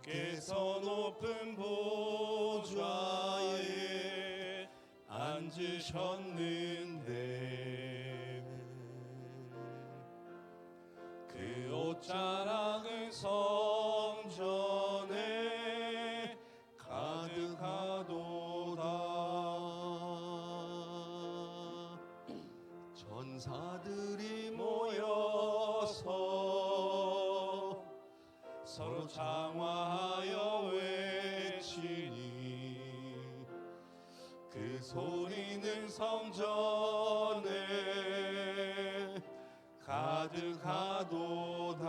주께서 높은 보좌에 앉으셨는데 그 옷자락은 성전에 가득하도다. 전사들이 모여서 서로 장화하여 외치니 그 소리는 성전에 가득하도다.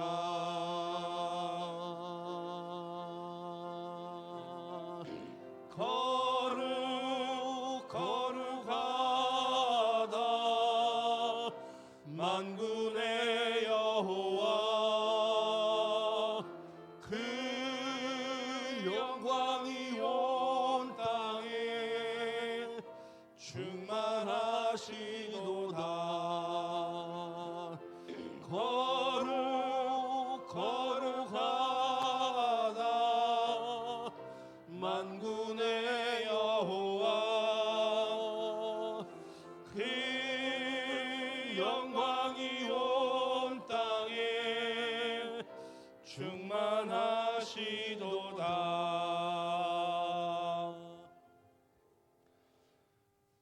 거룩 거룩하다 만군의 여호와 그 영광이 온 땅에 충만하시도다. 거룩 거룩하다 만군의 여호와 그 영광이 온 땅에 충만하시도다.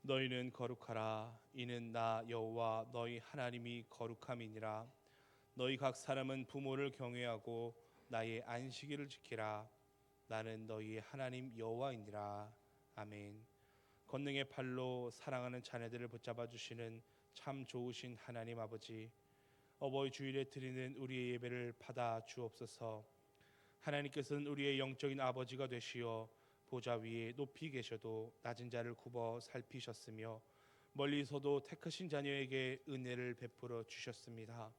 너희는 거룩하라. 이는 나 여호와 너희 하나님이 거룩함이니라. 너희 각 사람은 부모를 경외하고 나의 안식일을 지키라. 나는 너희의 하나님 여호와이니라. 아멘. 권능의 팔로 사랑하는 자녀들을 붙잡아 주시는 참 좋으신 하나님 아버지, 어버이 주일에 드리는 우리의 예배를 받아 주옵소서. 하나님께서는 우리의 영적인 아버지가 되시어 보좌 위에 높이 계셔도 낮은 자를 굽어 살피셨으며 멀리서도 택하신 자녀에게 은혜를 베풀어 주셨습니다.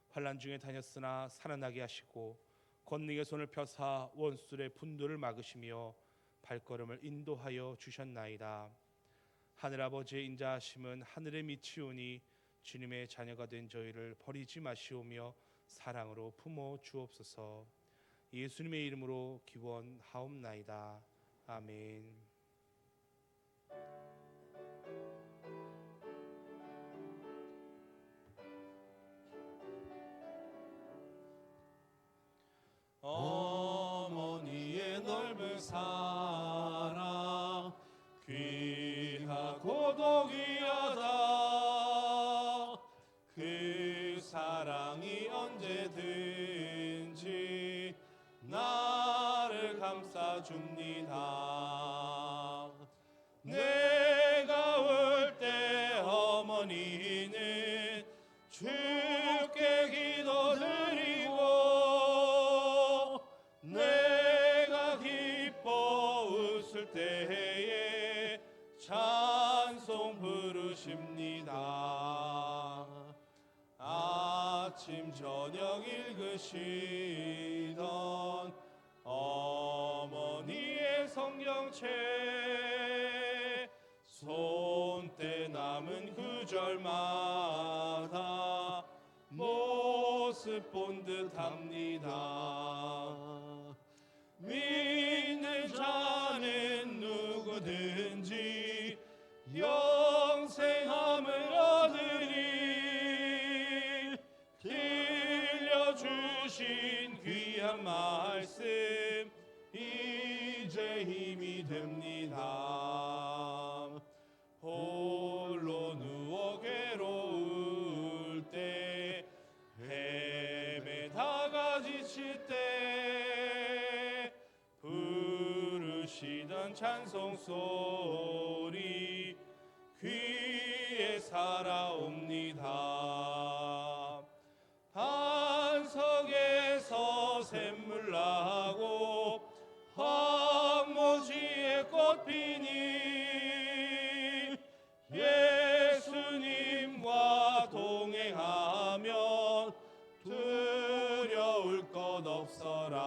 환난 중에 다녔으나 살아나게 하시고 권능의 손을 펴사 원수들의 분노를 막으시며 발걸음을 인도하여 주셨나이다. 하늘아버지의 인자하심은 하늘에 미치오니 주님의 자녀가 된 저희를 버리지 마시오며 사랑으로 품어 주옵소서. 예수님의 이름으로 기원하옵나이다. 아멘. 어머니의 넓은 사랑 귀하고도 귀하다. 그 사랑이 언제든지 나를 감싸줍니다. 내가 올 때 어머니는 주께 기도드리고 내가 기뻐 웃을 때에 찬송 부르십니다. 아침 저녁 읽으시던 어머니의 성경책 손때 남은 구절마다 모습 본 듯합니다. 믿는 자는 누구든지 영생함을 얻으리. 들려주신 귀한 말씀 이제 힘이 됩니다. 홀로 누워 괴로울 때 헤매다가 지칠 때 부르시던 찬송 소리 귀에 살아옵니다. 반석에서 샘물 나고 황무지에 꽃 피니 예수님과 동행하면 두려울 것 없어라.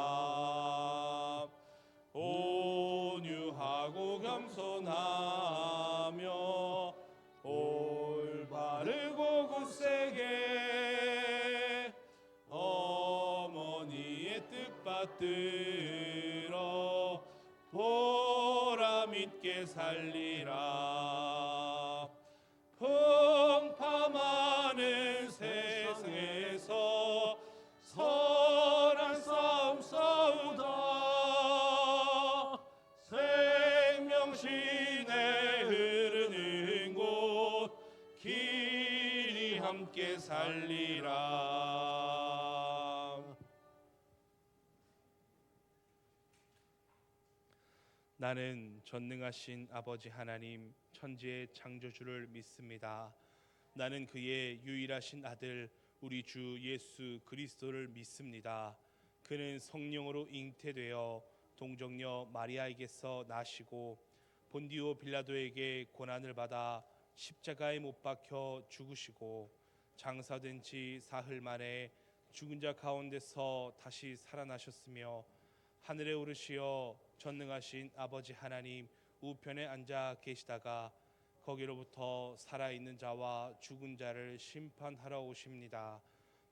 온유하고 겸손하며 올바르고 굳세게 어머니의 뜻받듯 함께 살리라. 풍파많은 세상에서 선한 싸움 싸우다 생명신에 흐르는 곳 길이 함께 살리라. 나는 전능하신 아버지 하나님 천지의 창조주를 믿습니다. 나는 그의 유일하신 아들 우리 주 예수 그리스도를 믿습니다. 그는 성령으로 잉태되어 동정녀 마리아에게서 나시고 본디오 빌라도에게 고난을 받아 십자가에 못 박혀 죽으시고 장사된 지 사흘 만에 죽은 자 가운데서 다시 살아나셨으며 하늘에 오르시어 전능하신 아버지 하나님 우편에 앉아 계시다가 거기로부터 살아있는 자와 죽은 자를 심판하러 오십니다.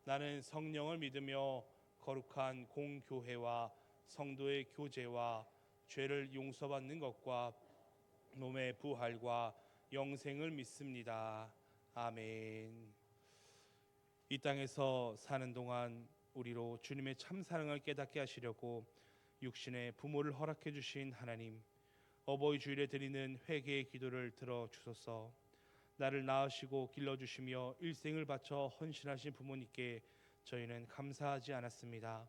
나는 성령을 믿으며 거룩한 공교회와 성도의 교제와 죄를 용서받는 것과 몸의 부활과 영생을 믿습니다. 아멘. 이 땅에서 사는 동안 우리로 주님의 참 사랑을 깨닫게 하시려고 육신의 부모를 허락해 주신 하나님, 어버이 주일에 드리는 회개의 기도를 들어 주소서. 나를 낳으시고 길러주시며 일생을 바쳐 헌신하신 부모님께 저희는 감사하지 않았습니다.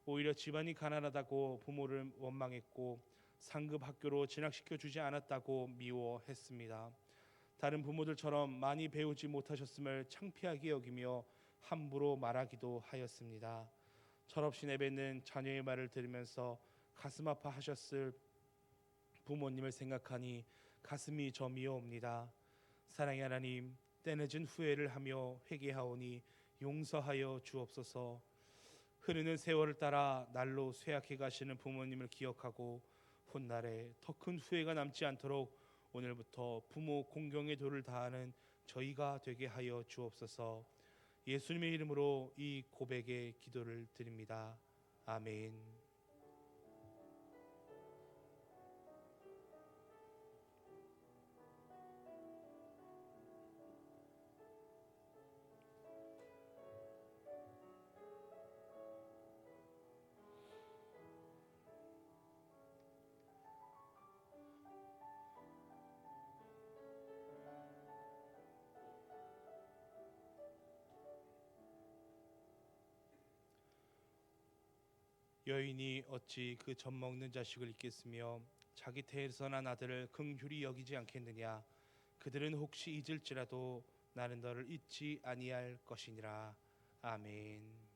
오히려 집안이 가난하다고 부모를 원망했고 상급 학교로 진학시켜 주지 않았다고 미워했습니다. 다른 부모들처럼 많이 배우지 못하셨음을 창피하게 여기며 함부로 말하기도 하였습니다. 철없이 내뱉는 자녀의 말을 들으면서 가슴 아파하셨을 부모님을 생각하니 가슴이 저미어옵니다. 사랑의 하나님, 때늦은 후회를 하며 회개하오니 용서하여 주옵소서. 흐르는 세월을 따라 날로 쇠약해 가시는 부모님을 기억하고 훗날에 더 큰 후회가 남지 않도록 오늘부터 부모 공경의 도를 다하는 저희가 되게 하여 주옵소서. 예수님의 이름으로 이 고백의 기도를 드립니다. 아멘. 여인이 어찌 그 젖 먹는 자식을 잊겠으며 자기 태에서 난 아들을 긍휼히 여기지 않겠느냐. 그들은 혹시 잊을지라도 나는 너를 잊지 아니할 것이니라. 아멘.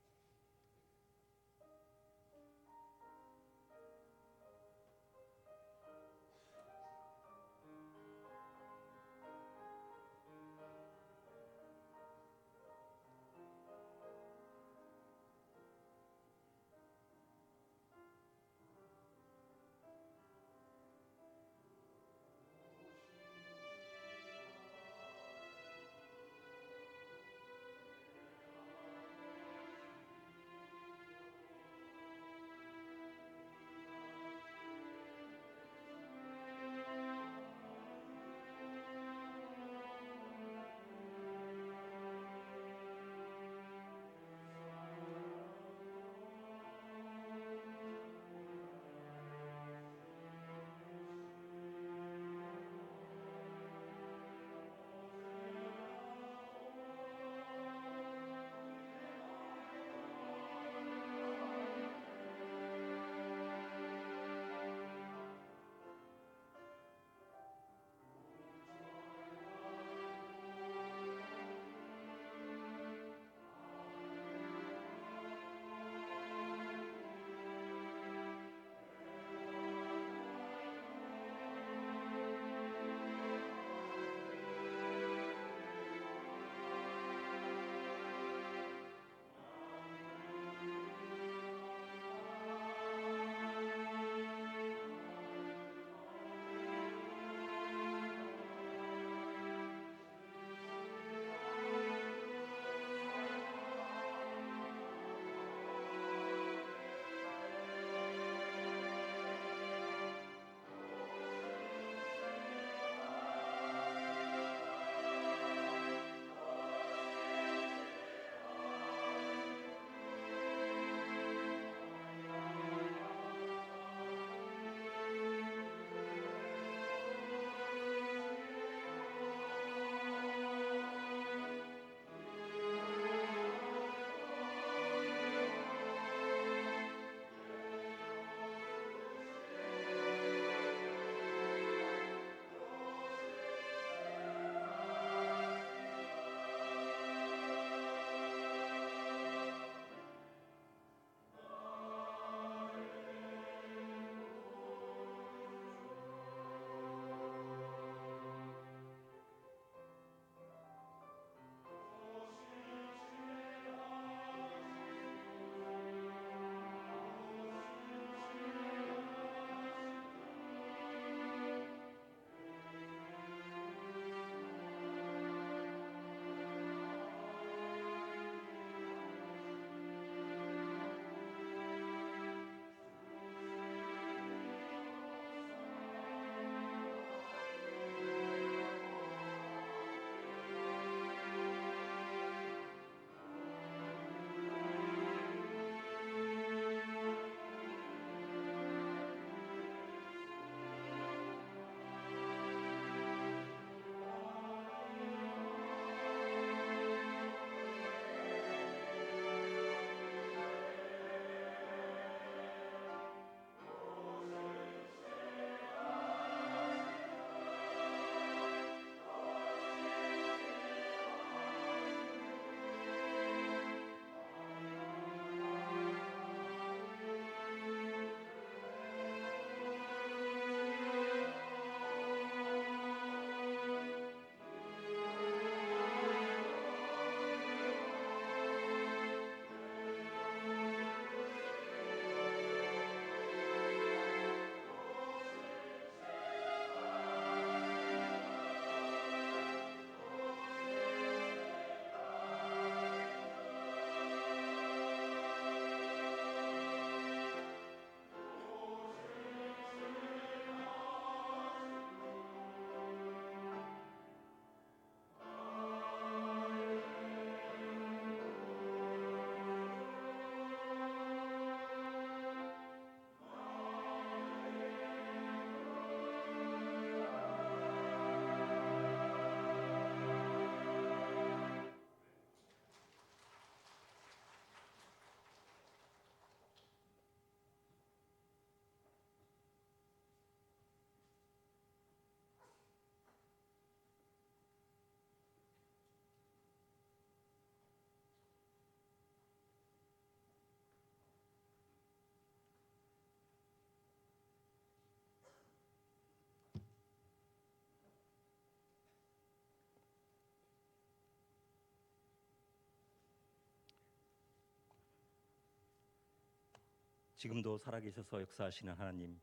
지금도 살아계셔서 역사하시는 하나님,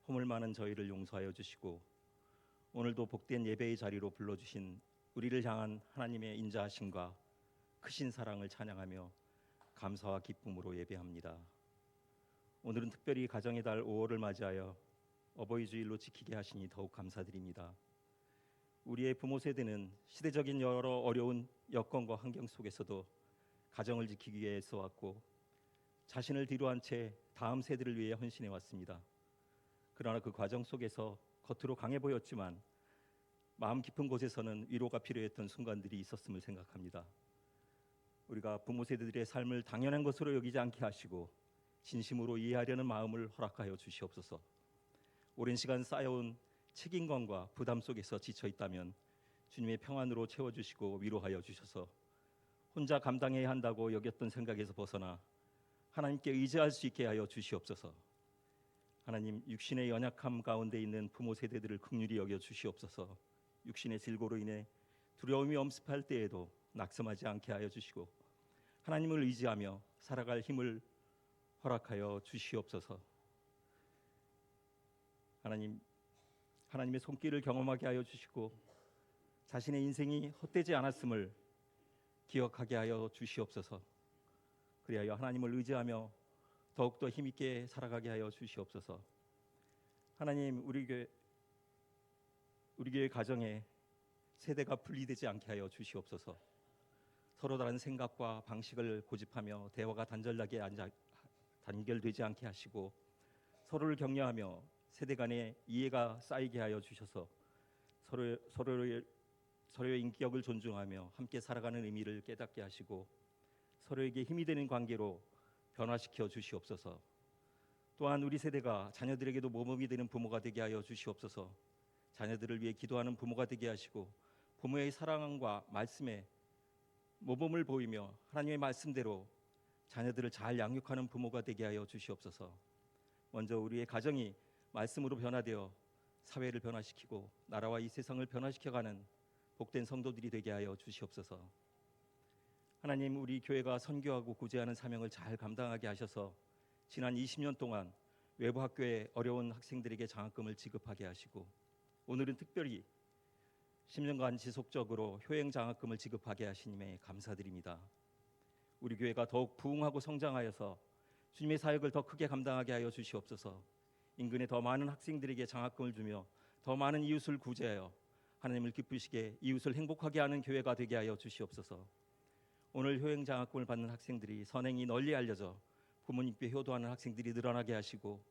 허물 많은 저희를 용서하여 주시고 오늘도 복된 예배의 자리로 불러주신 우리를 향한 하나님의 인자하심과 크신 사랑을 찬양하며 감사와 기쁨으로 예배합니다. 오늘은 특별히 가정의 달 5월을 맞이하여 어버이 주일로 지키게 하시니 더욱 감사드립니다. 우리의 부모 세대는 시대적인 여러 어려운 여건과 환경 속에서도 가정을 지키기 위해 애써왔고 자신을 뒤로한 채 다음 세대를 위해 헌신해 왔습니다. 그러나 그 과정 속에서 겉으로 강해 보였지만 마음 깊은 곳에서는 위로가 필요했던 순간들이 있었음을 생각합니다. 우리가 부모 세대들의 삶을 당연한 것으로 여기지 않게 하시고 진심으로 이해하려는 마음을 허락하여 주시옵소서. 오랜 시간 쌓여온 책임감과 부담 속에서 지쳐 있다면 주님의 평안으로 채워주시고 위로하여 주셔서 혼자 감당해야 한다고 여겼던 생각에서 벗어나 하나님께 의지할 수 있게 하여 주시옵소서. 하나님, 육신의 연약함 가운데 있는 부모 세대들을 긍휼히 여겨 주시옵소서. 육신의 질고로 인해 두려움이 엄습할 때에도 낙심하지 않게 하여 주시고 하나님을 의지하며 살아갈 힘을 허락하여 주시옵소서. 하나님, 하나님의 손길을 경험하게 하여 주시고 자신의 인생이 헛되지 않았음을 기억하게 하여 주시옵소서. 그리하여 하나님을 의지하며 더욱더 힘있게 살아가게 하여 주시옵소서. 하나님, 우리 교회 가정에 세대가 분리되지 않게 하여 주시옵소서. 서로 다른 생각과 방식을 고집하며 대화가 단결되지 않게 하시고 서로를 격려하며 세대 간의 이해가 쌓이게 하여 주셔서 서로의 인격을 존중하며 함께 살아가는 의미를 깨닫게 하시고 서로에게 힘이 되는 관계로 변화시켜 주시옵소서. 또한 우리 세대가 자녀들에게도 모범이 되는 부모가 되게 하여 주시옵소서. 자녀들을 위해 기도하는 부모가 되게 하시고 부모의 사랑과 말씀에 모범을 보이며 하나님의 말씀대로 자녀들을 잘 양육하는 부모가 되게 하여 주시옵소서. 먼저 우리의 가정이 말씀으로 변화되어 사회를 변화시키고 나라와 이 세상을 변화시켜가는 복된 성도들이 되게 하여 주시옵소서. 하나님, 우리 교회가 선교하고 구제하는 사명을 잘 감당하게 하셔서 지난 20년 동안 외부 학교에 어려운 학생들에게 장학금을 지급하게 하시고 오늘은 특별히 10년간 지속적으로 효행 장학금을 지급하게 하시님에 감사드립니다. 우리 교회가 더욱 부흥하고 성장하여서 주님의 사역을 더 크게 감당하게 하여 주시옵소서. 인근에 더 많은 학생들에게 장학금을 주며 더 많은 이웃을 구제하여 하나님을 기쁘시게 이웃을 행복하게 하는 교회가 되게 하여 주시옵소서. 오늘 효행 장학금을 받는 학생들이 선행이 널리 알려져 부모님께 효도하는 학생들이 늘어나게 하시고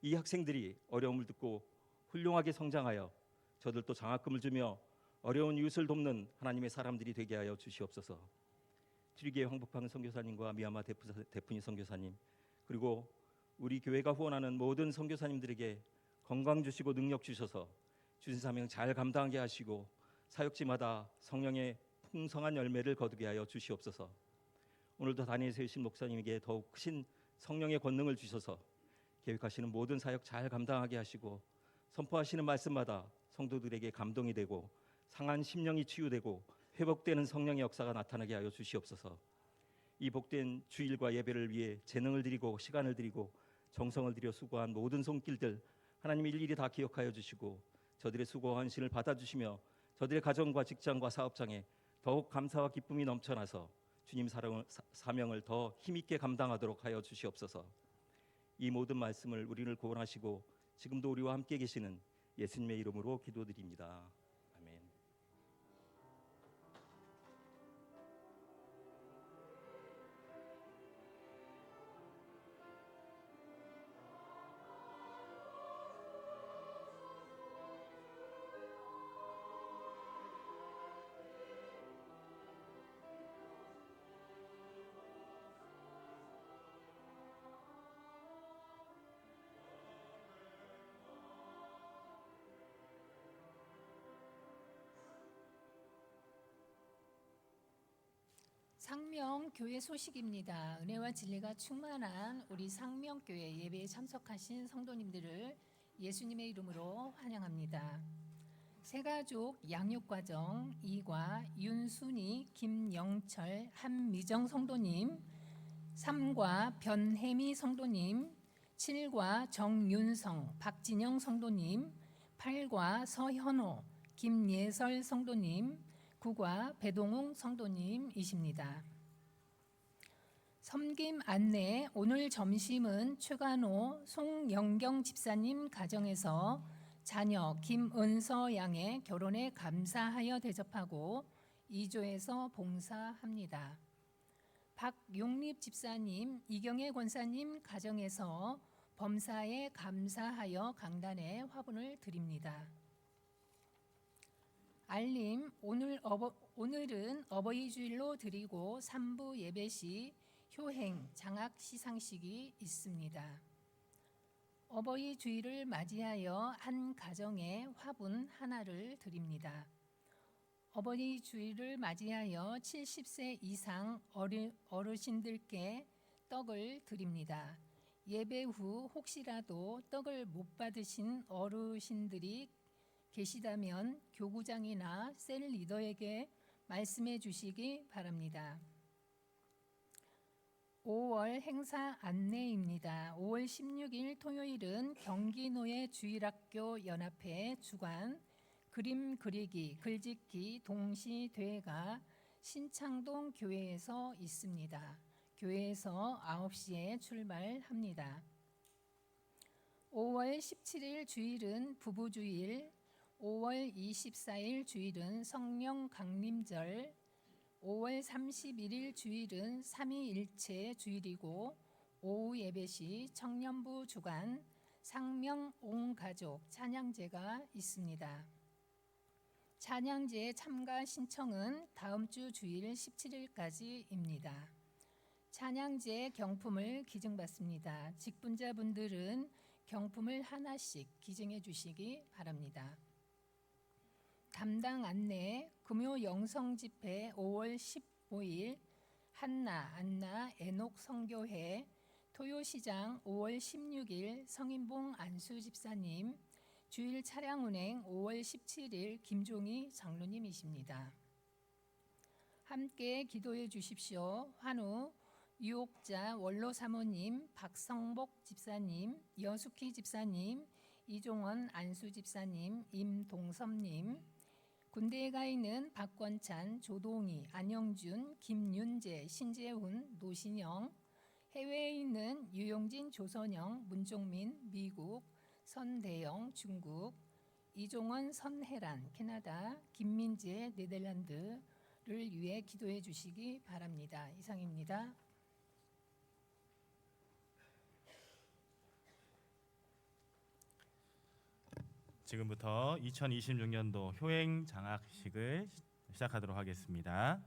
이 학생들이 어려움을 듣고 훌륭하게 성장하여 저들도 장학금을 주며 어려운 이웃을 돕는 하나님의 사람들이 되게 하여 주시옵소서. 트리기의 황복팡 선교사님과 미얀마 대푼이 선교사님 그리고 우리 교회가 후원하는 모든 선교사님들에게 건강 주시고 능력 주셔서 주신 사명 잘 감당하게 하시고 사역지마다 성령의 풍성한 열매를 거두게 하여 주시옵소서. 오늘도 단위에 세우신 목사님에게 더욱 크신 성령의 권능을 주셔서 계획하시는 모든 사역 잘 감당하게 하시고 선포하시는 말씀마다 성도들에게 감동이 되고 상한 심령이 치유되고 회복되는 성령의 역사가 나타나게 하여 주시옵소서. 이 복된 주일과 예배를 위해 재능을 드리고 시간을 드리고 정성을 들여 수고한 모든 손길들 하나님 일일이 다 기억하여 주시고 저들의 수고와 헌신을 받아주시며 저들의 가정과 직장과 사업장에 더욱 감사와 기쁨이 넘쳐나서 주님 사명을 더 힘있게 감당하도록 하여 주시옵소서. 이 모든 말씀을 우리를 구원하시고 지금도 우리와 함께 계시는 예수님의 이름으로 기도드립니다. 아멘. 상명교회 소식입니다. 은혜와 진리가 충만한 우리 상명교회 예배에 참석하신 성도님들을 예수님의 이름으로 환영합니다. 새가족 양육과정 2과 윤순희, 김영철, 한미정 성도님, 3과 변혜미 성도님, 7과 정윤성, 박진영 성도님, 8과 서현호, 김예설 성도님, 9과 배동웅 성도님이십니다. 섬김 안내, 오늘 점심은 최관호, 송영경 집사님 가정에서 자녀 김은서 양의 결혼에 감사하여 대접하고 2조에서 봉사합니다. 박용립 집사님, 이경애 권사님 가정에서 범사에 감사하여 강단에 화분을 드립니다. 알림, 오늘은 어버이 주일로 드리고 3부 예배 시 효행 장학 시상식이 있습니다. 어버이 주일을 맞이하여 한 가정에 화분 하나를 드립니다. 어버이 주일을 맞이하여 70세 이상 어르신들께 떡을 드립니다. 예배 후 혹시라도 떡을 못 받으신 어르신들이 계시다면 교구장이나 셀 리더에게 말씀해 주시기 바랍니다. 5월 행사 안내입니다. 5월 16일 토요일은 경기노예 주일학교 연합회 주관 그림 그리기, 글짓기 동시 대회가 신창동 교회에서 있습니다. 교회에서 9시에 출발합니다. 5월 17일 주일은 부부주일, 5월 24일 주일은 성령 강림절, 5월 31일 주일은 삼위일체 주일이고 오후 예배 시 청년부 주관 상명 온 가족 찬양제가 있습니다. 찬양제 참가 신청은 다음 주 주일 17일까지입니다. 찬양제 경품을 기증받습니다. 직분자분들은 경품을 하나씩 기증해 주시기 바랍니다. 담당 안내, 금요 영성 집회 5월 15일 한나, 안나, 애녹 성교회, 토요시장 5월 16일 성인봉 안수 집사님, 주일 차량 운행 5월 17일 김종희 장로님이십니다. 함께 기도해 주십시오. 환우, 유옥자 원로 사모님, 박성복 집사님, 여숙희 집사님, 이종원 안수 집사님, 임동섭님, 군대에 가 있는 박권찬, 조동희, 안영준, 김윤재, 신재훈, 노신영, 해외에 있는 유용진, 조선영, 문종민, 미국, 선대영, 중국, 이종원, 선혜란, 캐나다, 김민재, 네덜란드를 위해 기도해 주시기 바랍니다. 이상입니다. 지금부터 2026년도 효행 장학식을 시작하도록 하겠습니다.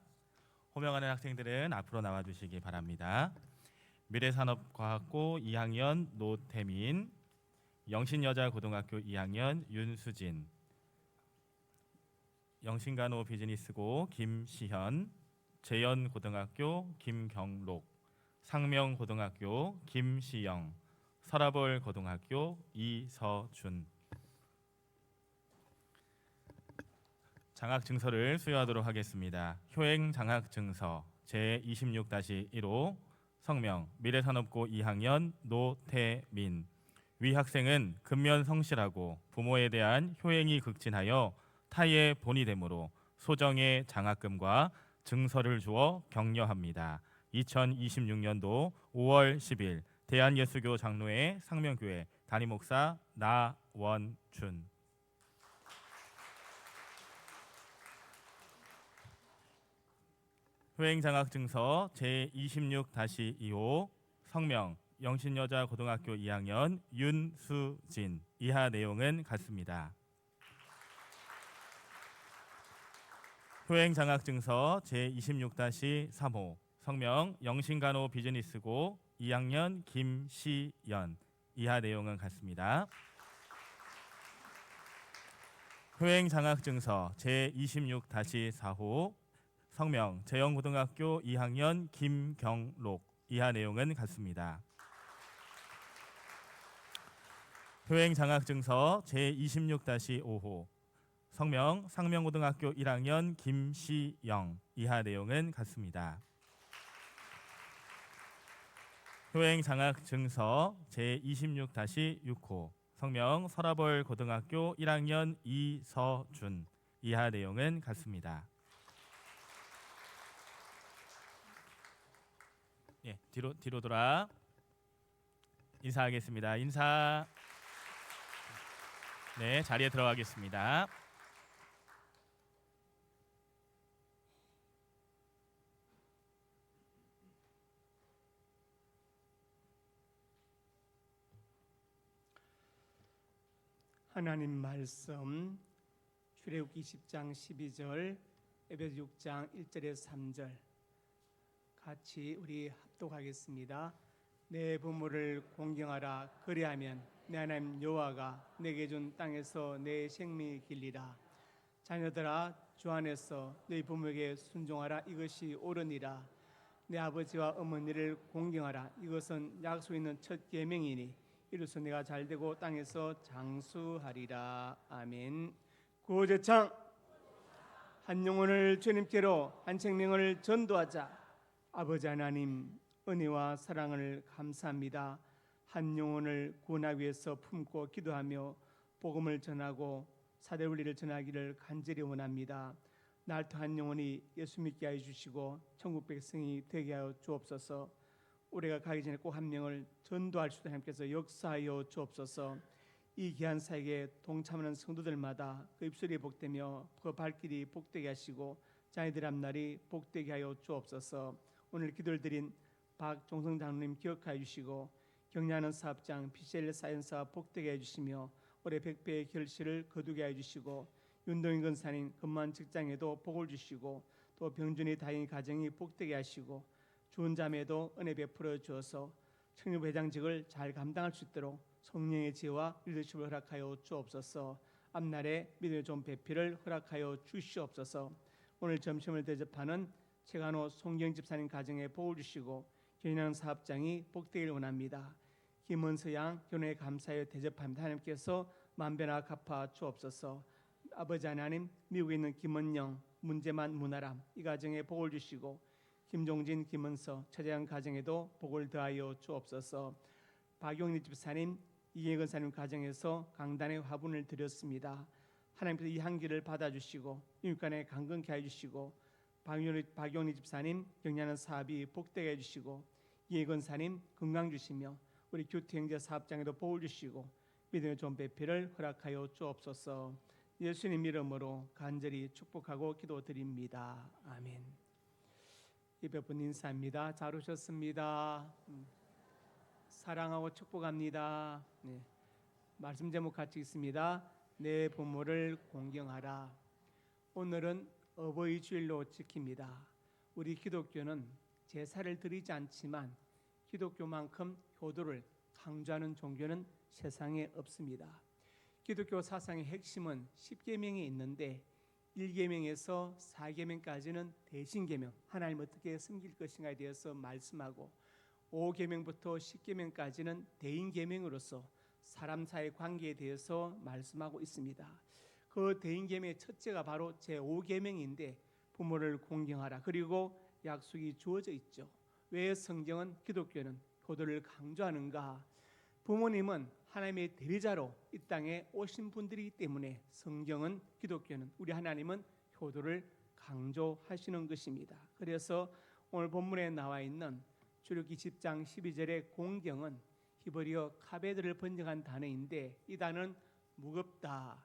호명하는 학생들은 앞으로 나와 주시기 바랍니다. 미래산업과학고 2학년 노태민, 영신여자고등학교 2학년 윤수진, 영신간호 비즈니스고 김시현, 재연고등학교 김경록, 상명고등학교 김시영, 서라볼고등학교 이서준. 장학증서를 수여하도록 하겠습니다. 효행 장학증서 제26-1호 성명 미래산업고 2학년 노태민. 위 학생은 근면 성실하고 부모에 대한 효행이 극진하여 타의 본이 되므로 소정의 장학금과 증서를 주어 격려합니다. 2026년도 5월 10일 대한예수교 장로회 상명교회 담임목사 나원준. 효행장학증서 제26-2호 성명 영신여자고등학교 2학년 윤수진. 이하 내용은 같습니다. 효행장학증서 제26-3호 성명 영신간호 비즈니스고 2학년 김시연. 이하 내용은 같습니다. 효행장학증서 제26-4호 성명 재영고등학교 2학년 김경록. 이하 내용은 같습니다. 효행장학증서 제26-5호 성명 상명고등학교 1학년 김시영. 이하 내용은 같습니다. 효행 장학 증서 제26-6호 성명 서라벌 고등학교 1학년 이서준. 이하 내용은 같습니다. 예, 뒤로 돌아 인사하겠습니다. 인사. 네, 자리에 들어가겠습니다. 하나님 말씀 출애굽기 10장 12절, 에베소 6장 1절에서 3절 같이 우리 합독하겠습니다. 내 부모를 공경하라. 그리하면 내 하나님 여호와가 내게 준 땅에서 내 생명이 길리라. 자녀들아, 주 안에서 너희 부모에게 순종하라. 이것이 옳으니라. 내 아버지와 어머니를 공경하라. 이것은 약속 있는 첫 계명이니 이로써 내가 잘되고 땅에서 장수하리라. 아멘. 구호제창. 한 영혼을 주님께로, 한 생명을 전도하자. 아버지 하나님, 은혜와 사랑을 감사합니다. 한 영혼을 구원하기 위해서 품고 기도하며 복음을 전하고 사대 원리를 전하기를 간절히 원합니다. 날또 한 영혼이 예수 믿게 하여 주시고 천국 백성이 되게 하여 주옵소서. 올해가 가기 전에 꼭 한 명을 전도할 수도 하나님께서 역사하여 주옵소서. 이 귀한 사역에 동참하는 성도들마다 그 입술이 복되며 그 발길이 복되게 하시고 자녀들 앞날이 복되게 하여 주옵소서. 오늘 기도를 드린 박종성 장로님 기억하여 주시고 격려하는 사업장 PCL 사연사 복되게 해주시며 올해 100배의 결실을 거두게 해주시고 윤동인 권사님 근무한 직장에도 복을 주시고 또 병준이 다행히 가정이 복되게 하시고 좋은 자매도 은혜 베풀어 주어서 청년부 회장직을 잘 감당할 수 있도록 성령의 지혜와 리더십을 허락하여 주옵소서. 앞날에 믿음의 좋은 배필을 허락하여 주시옵소서. 오늘 점심을 대접하는 최간호 송경 집사님 가정에 복을 주시고 견인하는 사업장이 복되기를 원합니다. 김은서 양 결혼에 감사하여 대접합니다. 하나님께서 만배나 갚아 주옵소서. 아버지 하나님, 미국에 있는 김은영, 문제만 문아람 이 가정에 복을 주시고 김종진, 김은서, 처자양 가정에도 복을 더하여 주옵소서. 박용리 집사님, 이혜건 사님 가정에서 강단의 화분을 드렸습니다. 하나님께서 이 향기를 받아주시고 육간에 강건케 해주시고 박용리 집사님 격려하는 사업이 복되게 해주시고 이혜건 사님 건강 주시며 우리 교태 형제 사업장에도 복을 주시고 믿음의 좋은 배필을 허락하여 주옵소서. 예수님 이름으로 간절히 축복하고 기도드립니다. 아멘. 이백분 인사합니다. 잘 오셨습니다. 사랑하고 축복합니다. 네. 말씀 제목 같이 있습니다. 내 부모를 공경하라. 오늘은 어버이 주일로 지킵니다. 우리 기독교는 제사를 드리지 않지만 기독교만큼 효도를 강조하는 종교는 세상에 없습니다. 기독교 사상의 핵심은 10계명이 있는데 1계명에서 4계명까지는 대신계명, 하나님 어떻게 섬길 것인가에 대해서 말씀하고 5계명부터 10계명까지는 대인계명으로서 사람 사이의 관계에 대해서 말씀하고 있습니다. 그 대인계명의 첫째가 바로 제5계명인데 부모를 공경하라. 그리고 약속이 주어져 있죠. 왜 성경은 기독교는 효도를 강조하는가? 부모님은 하나님의 대리자로 이 땅에 오신 분들이기 때문에 성경은 기독교는 우리 하나님은 효도를 강조하시는 것입니다. 그래서 오늘 본문에 나와 있는 출애굽기 10장 12절의 공경은 히브리어 카베드를 번역한 단어인데 이 단어는 무겁다,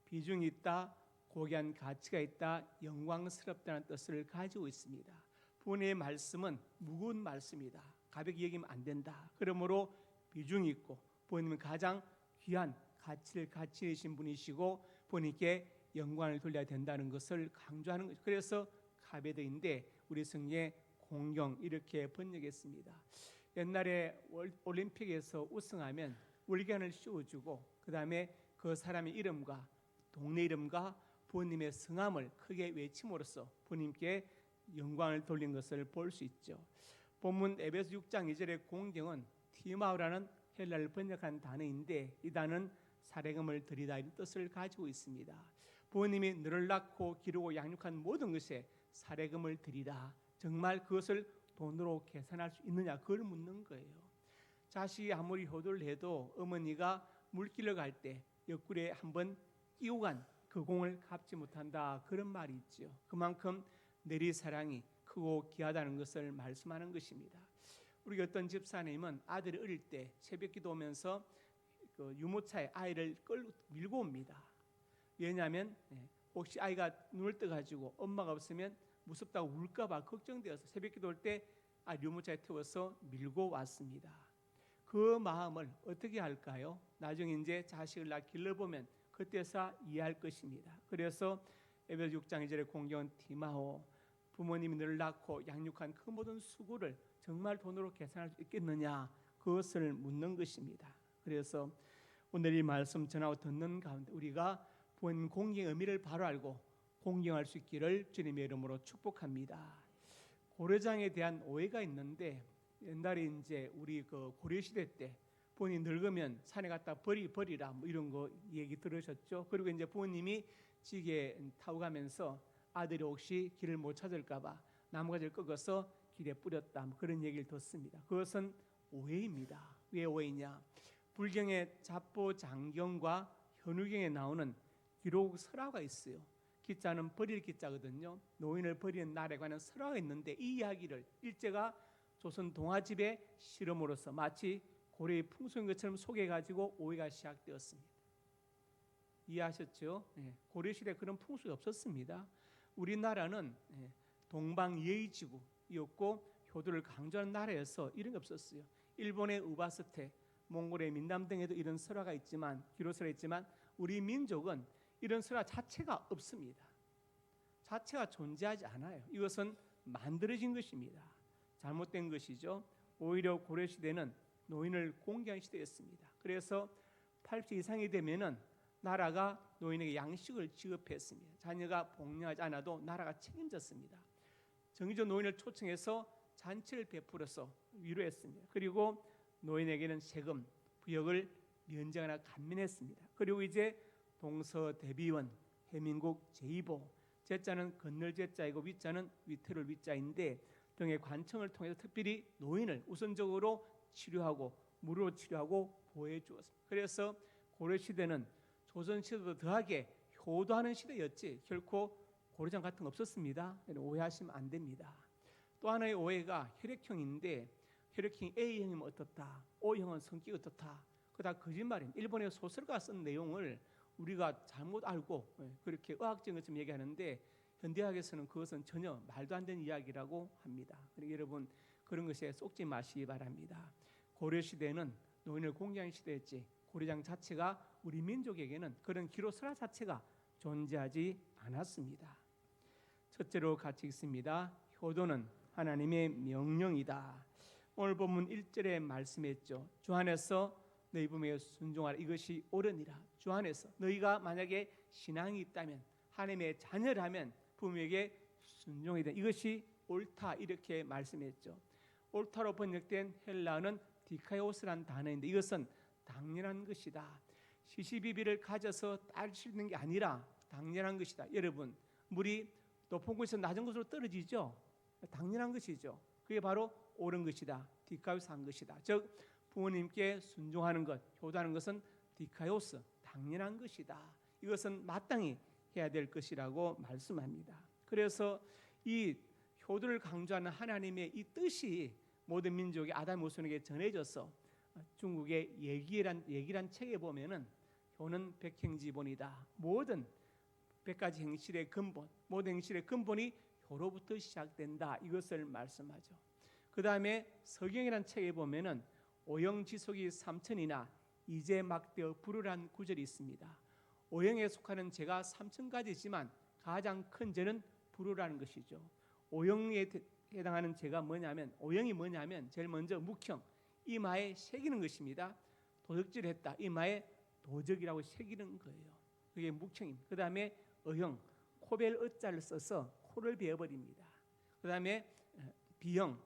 비중이 있다, 고귀한 가치가 있다, 영광스럽다는 뜻을 가지고 있습니다. 부모님의 말씀은 무거운 말씀이다. 가볍게 여기면 안 된다. 그러므로 비중이 있고 부모님은 가장 귀한 가치를 가지신 분이시고 부모님께 영광을 돌려야 된다는 것을 강조하는 것이죠. 그래서 카베드인데 우리 성경에 공경 이렇게 번역했습니다. 옛날에 올림픽에서 우승하면 월간을 씌워주고 그 다음에 그 사람의 이름과 동네 이름과 부모님의 성함을 크게 외침으로써 부모님께 영광을 돌린 것을 볼 수 있죠. 본문 에베소 6장 2절의 공경은 티마우라는 헬라를 번역한 단어인데 이 단어는 사례금을 드리다 이런 뜻을 가지고 있습니다. 부모님이 너를 낳고 기르고 양육한 모든 것에 사례금을 드리라. 정말 그것을 돈으로 계산할 수 있느냐 그걸 묻는 거예요. 자식이 아무리 효도를 해도 어머니가 물길을 갈 때 옆구리에 한번 끼고 간 그 공을 갚지 못한다, 그런 말이 있죠. 그만큼 내리 사랑이 크고 귀하다는 것을 말씀하는 것입니다. 우리 어떤 집사님은 아들이 어릴 때 새벽기도 오면서 그 유모차에 아이를 밀고 옵니다. 왜냐하면 혹시 아이가 눈을 떠가지고 엄마가 없으면 무섭다고 울까봐 걱정되어서 새벽기도 올 때 유모차에 태워서 밀고 왔습니다. 그 마음을 어떻게 할까요? 나중에 이제 자식을 낳아 길러보면 그때서 이해할 것입니다. 그래서 에베소 6장 2절의 공경은 디마오, 부모님이 너를 낳고 양육한 그 모든 수고를 정말 돈으로 계산할 수 있겠느냐, 그것을 묻는 것입니다. 그래서 오늘 이 말씀 전하고 듣는 가운데 우리가 본 공경의 의미를 바로 알고 공경할 수 있기를 주님의 이름으로 축복합니다. 고려장에 대한 오해가 있는데, 옛날에 이제 우리 그 고려 시대 때 부모님 늙으면 산에 갖다 버리라 뭐 이런 거 얘기 들으셨죠? 그리고 이제 부모님이 지게 타고 가면서 아들이 혹시 길을 못 찾을까봐 나무가지를 꺾어서 길에 뿌렸다, 뭐 그런 얘기를 듣습니다. 그것은 오해입니다. 왜 오해냐? 불경의 잡보장경과 현우경에 나오는 기록 설화가 있어요. 기자는 버릴 기자거든요. 노인을 버리는 날에 관한 설화가 있는데, 이 이야기를 일제가 조선 동아집의 실험으로서 마치 고려의 풍속인 것처럼 소개해가지고 오해가 시작되었습니다. 이해하셨죠? 고려시대에 그런 풍속이 없었습니다. 우리나라는 동방예의지구였고 효도를 강조하는 나라여서 이런 게 없었어요. 일본의 우바스테, 몽골의 민남 등에도 이런 설화가 있지만, 기록설화 있지만 우리 민족은 이런 설화 자체가 없습니다. 자체가 존재하지 않아요. 이것은 만들어진 것입니다. 잘못된 것이죠. 오히려 고려시대는 노인을 공경한 시대였습니다. 그래서 80세 이상이 되면은 나라가 노인에게 양식을 지급했습니다. 자녀가 복령하지 않아도 나라가 책임졌습니다. 정의조 노인을 초청해서 잔치를 베풀어서 위로했습니다. 그리고 노인에게는 세금, 부역을 면제하거나 감면했습니다. 그리고 이제 동서대비원, 해민국 제2보, 제자는 건널 제자이고 위자는 위태로울 위자인데 등의 관청을 통해서 특별히 노인을 우선적으로 치료하고 무료로 치료하고 보호해 주었습니다. 그래서 고려시대는 조선시대도 더하게 효도하는 시대였지 결코 고려장 같은 거 없었습니다. 오해하시면 안 됩니다. 또 하나의 오해가 혈액형인데, 혈액형이 A형이면 어떻다, O형은 성격이 어떻다, 그거 다 거짓말입니다. 일본의 소설가가 쓴 내용을 우리가 잘못 알고 그렇게 의학적인 것처럼 얘기하는데, 현대학에서는 그것은 전혀 말도 안 되는 이야기라고 합니다. 그러니까 여러분 그런 것에 속지 마시기 바랍니다. 고려시대는 노인을 공경하는 시대였지 고려장 자체가 우리 민족에게는 그런 기록설화 자체가 존재하지 않았습니다. 첫째로 같이 읽습니다. 효도는 하나님의 명령이다. 오늘 본문 1절에 말씀했죠. 주 안에서 너희 부모에게 순종하라, 이것이 옳으니라. 주 안에서 너희가 만약에 신앙이 있다면, 하나님의 자녀라면 부모에게 순종해야 돼, 이것이 옳다, 이렇게 말씀했죠. 옳다로 번역된 헬라어는 디카이오스라는 단어인데, 이것은 당연한 것이다. 시시비비를 가져서 따를 수 있는 게 아니라 당연한 것이다. 여러분, 물이 높은 곳에서 낮은 곳으로 떨어지죠. 당연한 것이죠. 그게 바로 옳은 것이다, 디카이오스 한 것이다. 즉 부모님께 순종하는 것, 효도하는 것은 디카이오스, 당연한 것이다. 이것은 마땅히 해야 될 것이라고 말씀합니다. 그래서 이 효도를 강조하는 하나님의 이 뜻이 모든 민족의 아담 후손에게 전해져서 중국의 예기란 책에 보면은 효는 백행지본이다. 모든 100가지 행실의 근본, 모든 행실의 근본이 효로부터 시작된다, 이것을 말씀하죠. 그 다음에 서경이란 책에 보면은 오영지속이 삼천이나 이제 막되어 부르란 구절이 있습니다. 오영에 속하는 죄가 3,000가지지만 가장 큰 죄는 불우라는 것이죠. 오영에 해당하는 죄가 뭐냐면, 오영이 뭐냐면 제일 먼저 묵형, 이마에 새기는 것입니다. 도적질했다, 이마에 도적이라고 새기는 거예요. 그게 묵형입니다. 그 다음에 어형, 코벨 어자를 써서 코를 베어버립니다. 그 다음에 비형,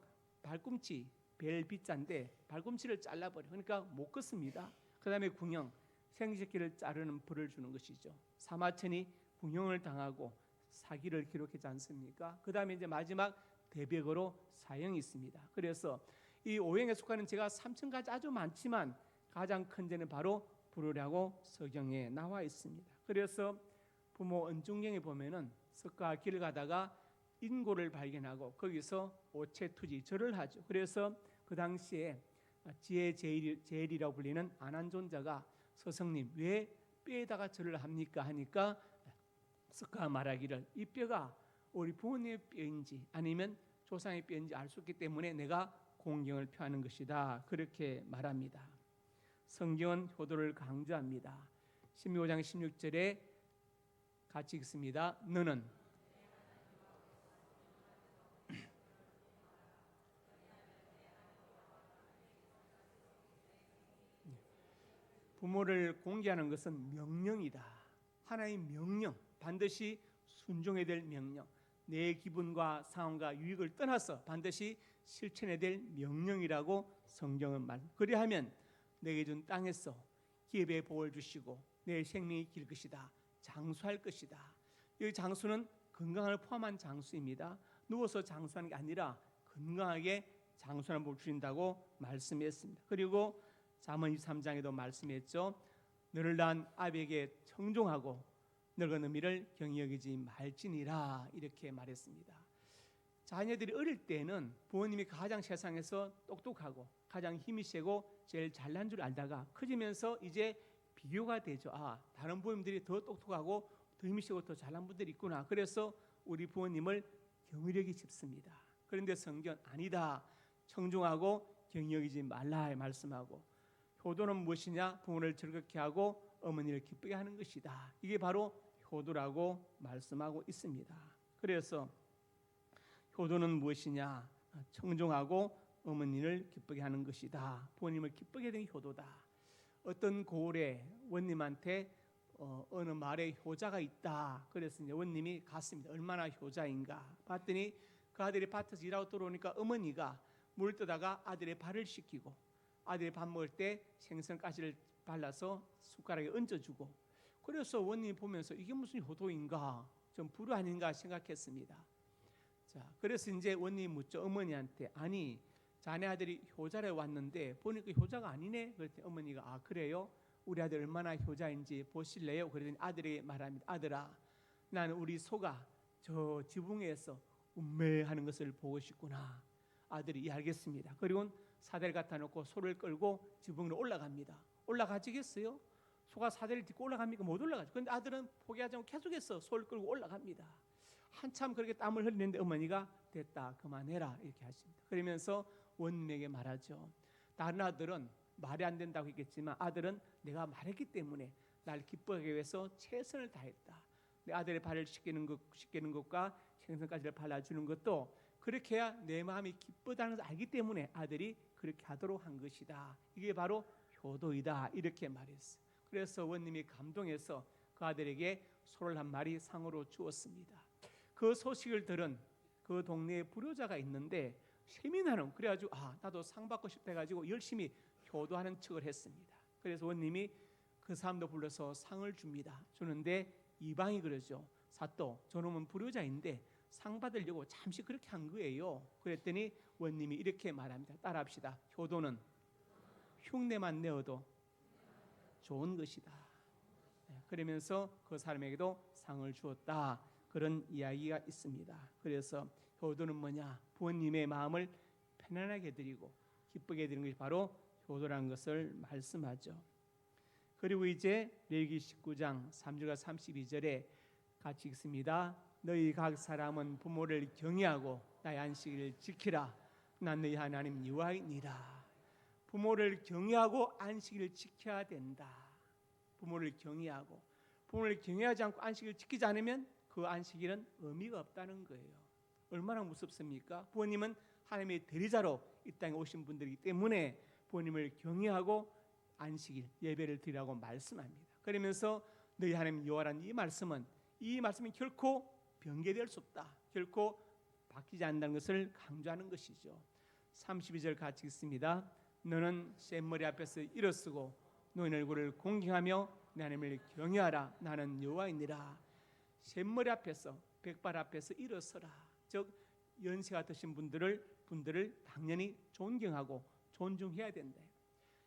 발꿈치, 벨 비자인데 발꿈치를 잘라버려, 그러니까 못 걷습니다. 그 다음에 궁형, 생식기를 자르는 벌을 주는 것이죠. 사마천이 궁형을 당하고 사기를 기록하지 않습니까? 그 다음에 이제 마지막 대벽으로 사형이 있습니다. 그래서 이 오행에 속하는 제가 3,000가지 아주 많지만 가장 큰 죄는 바로 불효라고 성경에 나와 있습니다. 그래서 부모 언중경에 보면은 석가 길 가다가 인고를 발견하고 거기서 오체투지 절을 하죠. 그래서 그 당시에 지혜 제일이라고 불리는 안한존자가 스승님 왜 뼈에다가 절을 합니까 하니까 석가 말하기를 이 뼈가 우리 부모님의 뼈인지 아니면 조상의 뼈인지 알 수 없기 때문에 내가 공경을 표하는 것이다. 그렇게 말합니다. 성경은 효도를 강조합니다. 16장 16절에 같이 읽습니다. 너는 부모를 공개하는 것은 명령이다. 하나의 명령, 반드시 순종해야 될 명령. 내 기분과 상황과 유익을 떠나서 반드시 실천해야 될 명령이라고 성경은 말. 그리하면 내게 준 땅에서 기업의 복을 주시고 내 생명이 길 것이다. 장수할 것이다. 이 장수는 건강을 포함한 장수입니다. 누워서 장수하는 게 아니라 건강하게 장수하는 복을 주신다고 말씀했습니다. 그리고 잠언 23장에도 말씀했죠. 너를 낳은 아비에게 청종하고 늙은 어미를 경히 여기지 말지니라 이렇게 말했습니다. 자녀들이 어릴 때는 부모님이 가장 세상에서 똑똑하고 가장 힘이 세고 제일 잘난 줄 알다가 커지면서 이제 비교가 되죠. 아, 다른 부모님들이 더 똑똑하고 더 힘이 세고 더 잘난 분들이 있구나. 그래서 우리 부모님을 경히 여기기 싶습니다. 그런데 성경 아니다. 청종하고 경히 여기지 말라 말씀하고 효도는 무엇이냐? 부모를 즐겁게 하고 어머니를 기쁘게 하는 것이다. 이게 바로 효도라고 말씀하고 있습니다. 그래서 효도는 무엇이냐? 청종하고 어머니를 기쁘게 하는 것이다. 부모님을 기쁘게 하는 효도다. 어떤 고을에 원님한테 어느 마을에 효자가 있다. 그래서 이제 원님이 갔습니다. 얼마나 효자인가 봤더니 그 아들이 밭에서 일하고 들어오니까 어머니가 물 뜨다가 아들의 발을 씻기고 아들이 밥 먹을 때 생선가시를 발라서 숟가락에 얹어주고 그래서 원님이 보면서 이게 무슨 효도인가 좀 불효 아닌가 생각했습니다. 자, 그래서 이제 원님이 묻죠. 어머니한테 아니 자네 아들이 효자래 왔는데 보니까 효자가 아니네. 그랬더니 어머니가 아 그래요? 우리 아들 얼마나 효자인지 보실래요? 그랬더니 아들이 말합니다. 아들아 나는 우리 소가 저 지붕에서 음매하는 것을 보고 싶구나. 아들이 예 알겠습니다. 그리고 사대를 갖다 놓고 소를 끌고 지붕으로 올라갑니다. 올라가지겠어요? 소가 사대를 딛고 올라갑니까? 못 올라가죠. 그런데 아들은 포기하지 않고 계속해서 소를 끌고 올라갑니다. 한참 그렇게 땀을 흘리는데 어머니가 됐다 그만해라 이렇게 하십니다. 그러면서 원님에게 말하죠. 다른 아들은 말이 안 된다고 했겠지만 아들은 내가 말했기 때문에 날 기뻐하기 위해서 최선을 다했다. 내 아들의 발을 씻기는 것과 생선까지를 발라주는 것도 그렇게 해야 내 마음이 기쁘다는 것을 알기 때문에 아들이 그렇게 하도록 한 것이다. 이게 바로 효도이다 이렇게 말했어요. 그래서 원님이 감동해서 그 아들에게 소를 한 마리 상으로 주었습니다. 그 소식을 들은 그 동네에 불효자가 있는데 세미나는 그래가지고 아 나도 상 받고 싶다 해가지고 열심히 효도하는 척을 했습니다. 그래서 원님이 그 사람도 불러서 상을 줍니다. 주는데 이방이 그러죠. 사또 저놈은 불효자인데 상 받으려고 잠시 그렇게 한 거예요. 그랬더니 원님이 이렇게 말합니다. 따라합시다. 효도는 흉내만 내어도 좋은 것이다. 그러면서 그 사람에게도 상을 주었다. 그런 이야기가 있습니다. 그래서 효도는 뭐냐? 부모님의 마음을 편안하게 해드리고 기쁘게 해드리는 것이 바로 효도라는 것을 말씀하죠. 그리고 이제 레위기 19장 3절과 32절에 같이 읽습니다. 너희 각 사람은 부모를 경외하고 나의 안식일을 지키라. 난 너희 하나님 여호와이니라. 부모를 경외하고 안식일을 지켜야 된다. 부모를 경외하지 않고 안식일을 지키지 않으면 그 안식일은 의미가 없다는 거예요. 얼마나 무섭습니까? 부모님은 하나님의 대리자로 이 땅에 오신 분들이기 때문에 부모님을 경외하고 안식일 예배를 드리라고 말씀합니다. 그러면서 너희 하나님 여호와라는 이 말씀이 결코 변개될 수 없다. 결코 바뀌지 않는다는 것을 강조하는 것이죠. 32절 같이 읽습니다. 너는 셈머리 앞에서 일어서고 노인 얼굴을 공경하며 내 하나님을 경외하라. 나는 여호와이니라. 셈머리 앞에서 백발 앞에서 일어서라. 즉 연세가 드신 분들을 분들을 당연히 존경하고 존중해야 된다.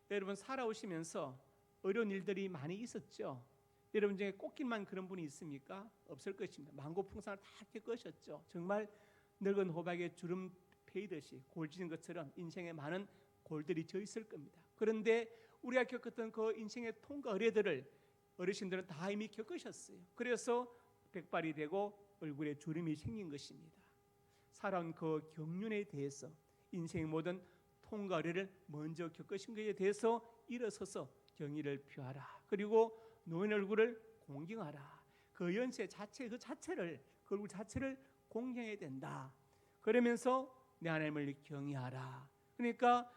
여러분 살아오시면서 어려운 일들이 많이 있었죠. 여러분 중에 꽃길만 그런 분이 있습니까? 없을 것입니다. 만고풍상을 다 겪으셨죠. 정말 늙은 호박에 주름 패이듯이 골지는 것처럼 인생에 많은 골들이 져 있을 겁니다. 그런데 우리가 겪었던 그 인생의 통과 의례들을 어르신들은 다 이미 겪으셨어요. 그래서 백발이 되고 얼굴에 주름이 생긴 것입니다. 살아온 그 경륜에 대해서 인생의 모든 통과 의례를 먼저 겪으신 것에 대해서 일어서서 경의를 표하라. 그리고 노인 얼굴을 공경하라. 그 연세 자체 그 얼굴 자체를 공경해야 된다. 그러면서 내 하나님을 경외하라. 그러니까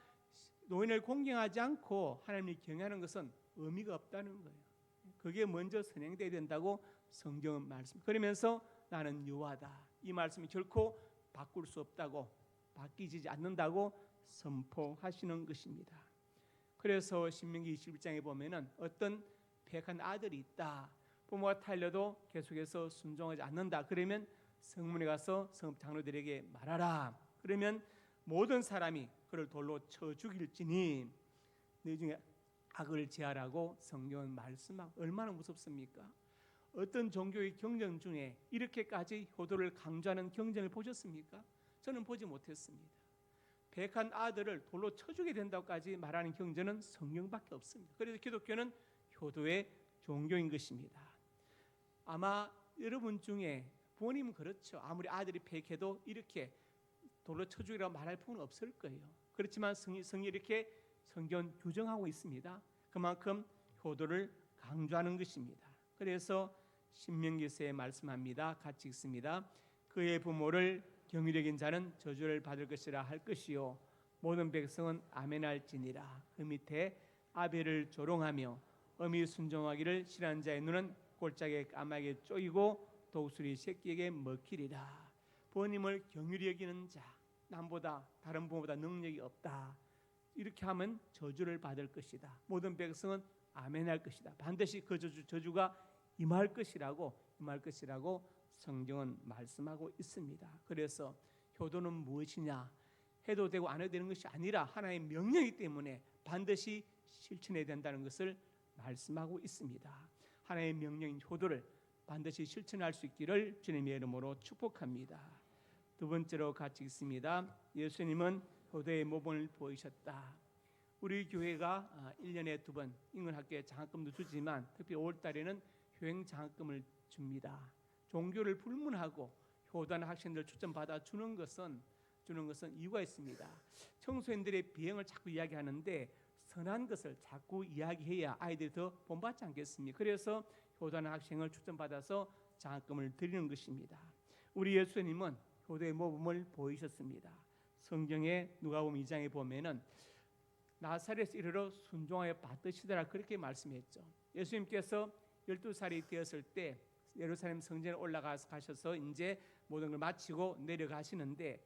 노인을 공경하지 않고 하나님을 경외하는 것은 의미가 없다는 거예요. 그게 먼저 선행돼야 된다고 성경은 말씀. 그러면서 나는 여호와다. 이 말씀이 결코 바꿀 수 없다고 바뀌지 않는다고 선포하시는 것입니다. 그래서 신명기 21장에 보면은 어떤 백한 아들이 있다. 부모가 타일러도 계속해서 순종하지 않는다. 그러면 성문에 가서 성읍 장로들에게 말하라. 그러면 모든 사람이 그를 돌로 쳐 죽일지니 너 중에 악을 제하라고 성경은 말씀하고 얼마나 무섭습니까? 어떤 종교의 경전 중에 이렇게까지 효도를 강조하는 경전을 보셨습니까? 저는 보지 못했습니다. 백한 아들을 돌로 쳐주게 된다고까지 말하는 경전은 성경밖에 없습니다. 그래서 기독교는 효도의 종교인 것입니다. 아마 여러분 중에 부모님은 그렇죠. 아무리 아들이 백해도 이렇게 돌로 쳐주기라고 말할 부분은 없을 거예요. 그렇지만 성이 이렇게 성경 규정하고 있습니다. 그만큼 효도를 강조하는 것입니다. 그래서 신명기서에 말씀합니다. 같이 읽습니다. 그의 부모를 경휼히 여긴 자는 저주를 받을 것이라 할 것이요 모든 백성은 아멘할지니라. 그 밑에 아벨을 조롱하며 어미 순종하기를 싫어하는 자의 눈은 골짜기에 까마귀에 쪼이고 독수리 새끼에게 먹히리라. 부모님을 경휼히 여기는 자, 남보다 다른 부모보다 능력이 없다. 이렇게 하면 저주를 받을 것이다. 모든 백성은 아멘할 것이다. 반드시 그 저주가 임할 것이라고 성경은 말씀하고 있습니다. 그래서 효도는 무엇이냐? 해도 되고 안 해도 되는 것이 아니라 하나의 명령이기 때문에 반드시 실천해야 된다는 것을 말씀하고 있습니다. 하나의 명령인 효도를 반드시 실천할 수 있기를 주님의 이름으로 축복합니다. 두 번째로 같이 읽습니다. 예수님은 효도의 모범을 보이셨다. 우리 교회가 1년에 2번 인근학교에 장학금도 주지만 특히 5월 달에는 효행 장학금을 줍니다. 종교를 불문하고 효도하는 학생들 추천받아 주는 것은 이유가 있습니다. 청소년들의 비행을 자꾸 이야기하는데 선한 것을 자꾸 이야기해야 아이들이 더 본받지 않겠습니까? 그래서 효도하는 학생을 추천받아서 장학금을 드리는 것입니다. 우리 예수님은 효도의 모범을 보이셨습니다. 성경에 누가복음 2장에 보면은 나사렛에서 이르러 순종하여 받으시더라 그렇게 말씀했죠. 예수님께서 12살이 되었을 때 예루살렘 성전에 올라가셔서 이제 모든 걸 마치고 내려가시는데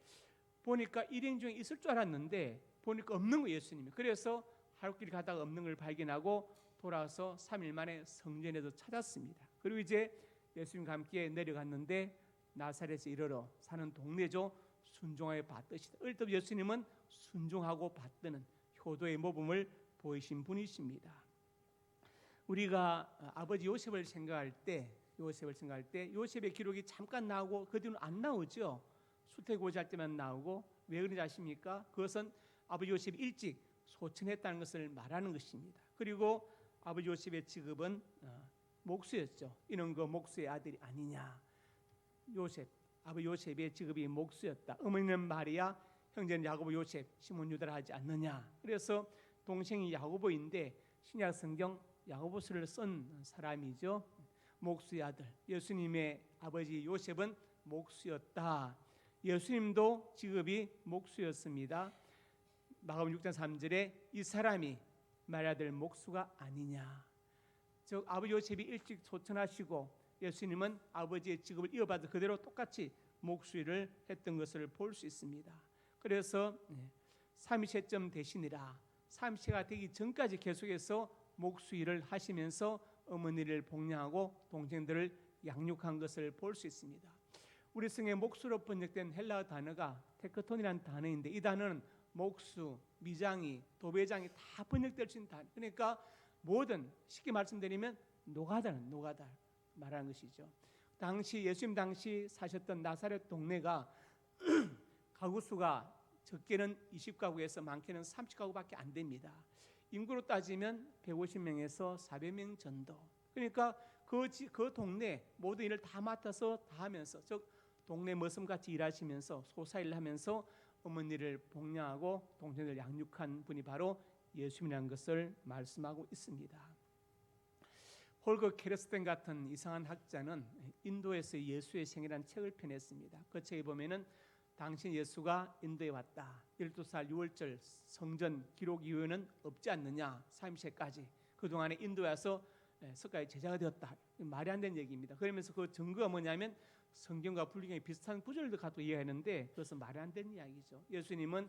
보니까 일행 중에 있을 줄 알았는데 보니까 없는 거예요. 예수님이. 그래서 하루길 가다가 없는 걸 발견하고 돌아와서 3일 만에 성전에서 찾았습니다. 그리고 이제 예수님과 함께 내려갔는데 나사렛에 이르러 사는 동네죠. 순종하여 받으시다. 얼뜻 예수님은 순종하고 받드는 효도의 모범을 보이신 분이십니다. 우리가 아버지 요셉을 생각할 때 요셉의 기록이 잠깐 나오고 그 뒤로는 안 나오죠. 수태고지할 때만 나오고 왜 그런지 아십니까? 그것은 아버지 요셉이 일찍 소천했다는 것을 말하는 것입니다. 그리고 아버지 요셉의 직업은 목수였죠. 이는 그 목수의 아들이 아니냐. 아버지 요셉의 직업이 목수였다. 어머니는 마리아, 형제는 야고보, 요셉, 시몬, 유다라 하지 않느냐. 그래서 동생이 야고보인데 신약 성경 야고보서를 쓴 사람이죠. 목수의 아들. 예수님의 아버지 요셉은 목수였다. 예수님도 직업이 목수였습니다. 마가복음 6장 3절에 이 사람이 마리아 아들 목수가 아니냐. 즉 아버지 요셉이 일찍 소천하시고 예수님은 아버지의 직업을 이어받아 그대로 똑같이 목수일을 했던 것을 볼 수 있습니다. 그래서 삼위체점 되시니라. 삼위체가 되기 전까지 계속해서 목수일을 하시면서 어머니를 복양하고 동생들을 양육한 것을 볼 수 있습니다. 우리 성에 목수로 번역된 헬라어 단어가 테크톤이라는 단어인데 이 단어는 목수, 미장이, 도배장이 다 번역될 수 있는 단어. 그러니까 모든 쉽게 말씀드리면 노가다 말하는 것이죠. 당시 예수님 당시 사셨던 나사렛 동네가 가구 수가 적게는 20가구에서 많게는 30가구밖에 안 됩니다. 인구로 따지면 150명에서 400명 정도. 그러니까 그 동네 모든 일을 다 맡아서 다 하면서 즉 동네 머슴같이 일하시면서 소사일을 하면서 어머니를 복양하고 동생들 양육한 분이 바로 예수님이라는 것을 말씀하고 있습니다. 홀거 캐러스텐 같은 이상한 학자는 인도에서 예수의 생애라는 책을 펴냈습니다. 그 책에 보면은 당신 예수가 인도에 왔다. 12살 6월절 성전 기록 이후에는 없지 않느냐. 3세까지 그동안에 인도에 와서 석가의 제자가 되었다. 말이 안 되는 얘기입니다. 그러면서 그 증거가 뭐냐면 성경과 불경에 비슷한 구절도 갖고 이해하는데 그것은 말이 안 되는 이야기죠. 예수님은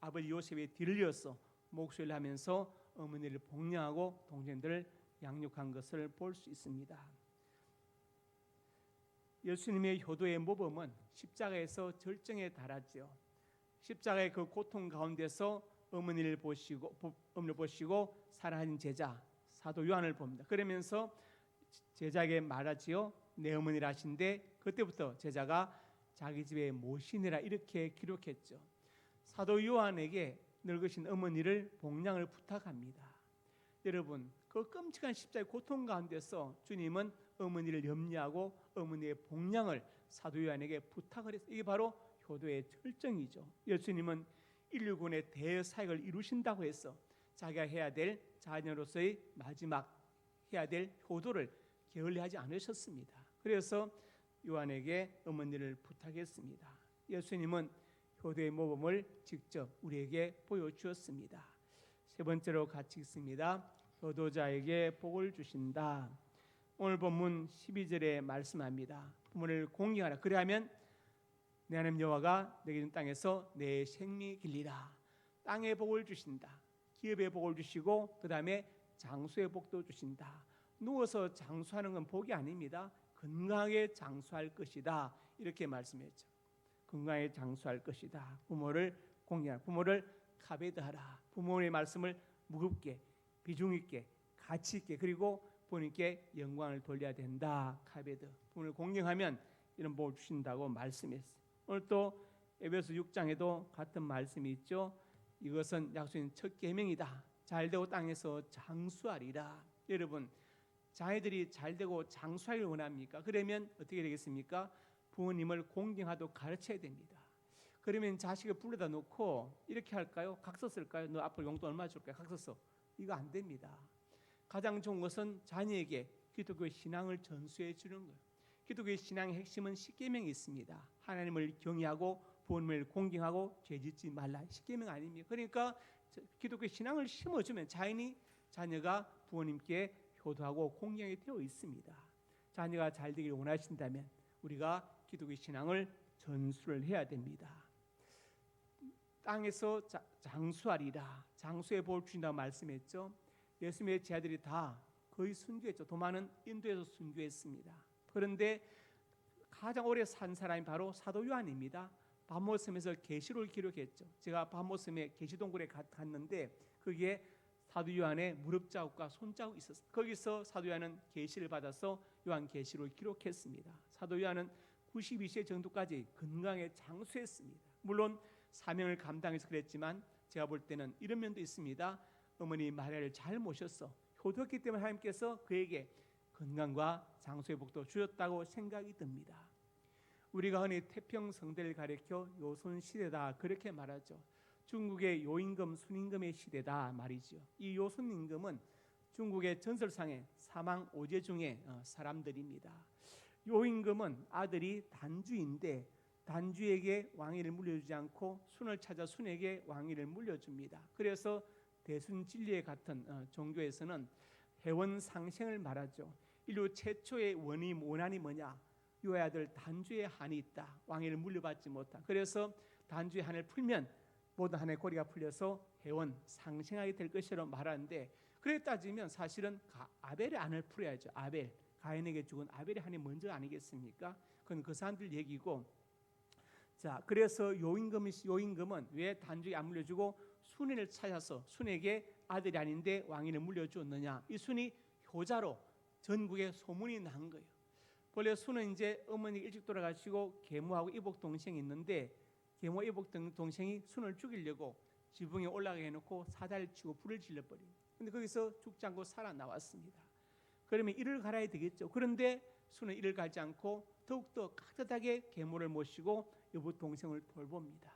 아버지 요셉의 뒤를 이어서 목소리를 하면서 어머니를 복양하고 동생들을 양육한 것을 볼 수 있습니다. 예수님의 효도의 모범은 십자가에서 절정에 달하죠. 십자가의 그 고통 가운데서 어머니를 보시고 살아가는 제자 사도 요한을 봅니다. 그러면서 제자에게 말하지요. 내 어머니라 하신데 그때부터 제자가 자기 집에 모시느라 이렇게 기록했죠. 사도 요한에게 늙으신 어머니를 복양을 부탁합니다. 여러분 그 끔찍한 십자가의 고통 가운데서 주님은 어머니를 염려하고 어머니의 복양을 사도 요한에게 부탁을 했어요. 이게 바로 효도의 절정이죠. 예수님은 인류군의 대사역을 이루신다고 해서 자기가 해야 될 자녀로서의 마지막 해야 될 효도를 게을리하지 않으셨습니다. 그래서 요한에게 어머니를 부탁했습니다. 예수님은 효도의 모범을 직접 우리에게 보여주었습니다. 세 번째로 같이 읽습니다. 효도자에게 복을 주신다. 오늘 본문 12절에 말씀합니다. 부모를 공경하라. 그리하면 내 하나님 여호와가 내게 준 땅에서 내 생명이 길리라. 땅의 복을 주신다. 기업의 복을 주시고 그 다음에 장수의 복도 주신다. 누워서 장수하는 건 복이 아닙니다. 건강하게 장수할 것이다. 이렇게 말씀했죠. 건강하게 장수할 것이다. 부모를 공경하라. 부모를 카베드하라. 부모의 말씀을 무겁게 비중 있게 가치 있게 그리고 부모님께 영광을 돌려야 된다. 카베드. 부모를 공경하면 이런 복을 주신다고 말씀했어요. 오늘 또 에베소 6장에도 같은 말씀이 있죠. 이것은 약속인 첫 계명이다. 잘되고 땅에서 장수하리라. 여러분 자녀들이 잘되고 장수하기를 원합니까? 그러면 어떻게 되겠습니까? 부모님을 공경하도록 가르쳐야 됩니다. 그러면 자식을 불러다 놓고 이렇게 할까요? 각서 쓸까요? 너 앞으로 용돈 얼마 줄까요? 각서 써. 이거 안 됩니다. 가장 좋은 것은 자녀에게 기독교의 신앙을 전수해 주는 거예요. 기독교의 신앙의 핵심은 십계명이 있습니다. 하나님을 경외하고 부모님을 공경하고 죄짓지 말라. 십계명 아닙니까? 그러니까 기독교의 신앙을 심어주면 자녀가 부모님께 효도하고 공경이 되어 있습니다. 자녀가 잘 되기를 원하신다면 우리가 기독교의 신앙을 전수를 해야 됩니다. 땅에서 장수하리라. 장수의 복을 주신다고 말씀했죠. 예수님의 제자들이 다 거의 순교했죠. 도마는 인도에서 순교했습니다. 그런데 가장 오래 산 사람이 바로 사도 요한입니다. 바모섬에서 계시록을 기록했죠. 제가 바모섬의 계시동굴에 갔는데 거기에 사도 요한의 무릎 자국과 손 자국이 있었어요. 거기서 사도 요한은 계시를 받아서 요한 계시록을 기록했습니다. 사도 요한은 92세 정도까지 건강에 장수했습니다. 물론 사명을 감당해서 그랬지만 제가 볼 때는 이런 면도 있습니다. 어머니 마리아를 잘 모셔서 효도했기 때문에 하나님께서 그에게 건강과 장수의 복도 주셨다고 생각이 듭니다. 우리가 흔히 태평성대를 가리켜 요손 시대다 그렇게 말하죠. 중국의 요임금, 순임금의 시대다 말이죠. 이 요손 임금은 중국의 전설상의 사망 5제 중에 사람들입니다. 요임금은 아들이 단주인데 단주에게 왕위를 물려주지 않고 순을 찾아 순에게 왕위를 물려줍니다. 그래서 대순진리에 같은 종교에서는 해원상생을 말하죠. 인류 최초의 원한이 뭐냐? 요의 아들 단주의 한이 있다. 왕위를 물려받지 못한. 그래서 단주의 한을 풀면 모든 한의 고리가 풀려서 해원 상생하게 될 것이라고 말하는데 그래 따지면 사실은 아벨의 한을 풀어야죠. 아벨 가인에게 죽은 아벨이 하나님 먼저 아니겠습니까? 그건 그 사람들 얘기고. 자, 그래서 요임금은 왜 단족이 안 물려주고 순을 찾아서 순에게 아들이 아닌데 왕위를 물려주었느냐? 이 순이 효자로 전국에 소문이 난 거예요. 원래 순은 이제 어머니가 일찍 돌아가시고 계모하고 이복 동생이 있는데 계모 이복 동생이 순을 죽이려고 지붕에 올라가게 해놓고 사다리를 치고 불을 질러버린. 근데 거기서 죽지 않고 살아나왔습니다. 그러면 이를 갈아야 되겠죠. 그런데 순은 이를 갈지 않고 더욱더 깍듯하게 계모를 모시고 이복 동생을 돌봅니다.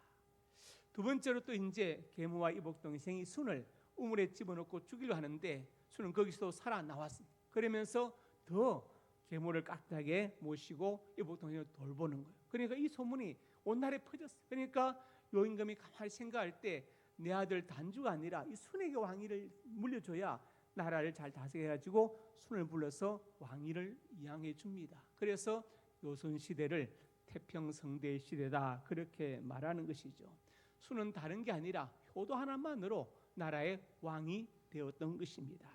두 번째로 또 이제 계모와 이복 동생이 순을 우물에 집어넣고 죽이려 하는데 순은 거기서 살아나왔습니다. 그러면서 더 계모를 깍듯하게 모시고 이복 동생을 돌보는 거예요. 그러니까 이 소문이 온 나라에 퍼졌어요. 그러니까 요임금이 가만히 생각할 때 내 아들 단주가 아니라 이 순에게 왕위를 물려줘야 나라를 잘 다스려가지고 순을 불러서 왕위를 이양해 줍니다. 그래서 요순 시대를 태평성대 시대다 그렇게 말하는 것이죠. 순은 다른 게 아니라 효도 하나만으로 나라의 왕이 되었던 것입니다.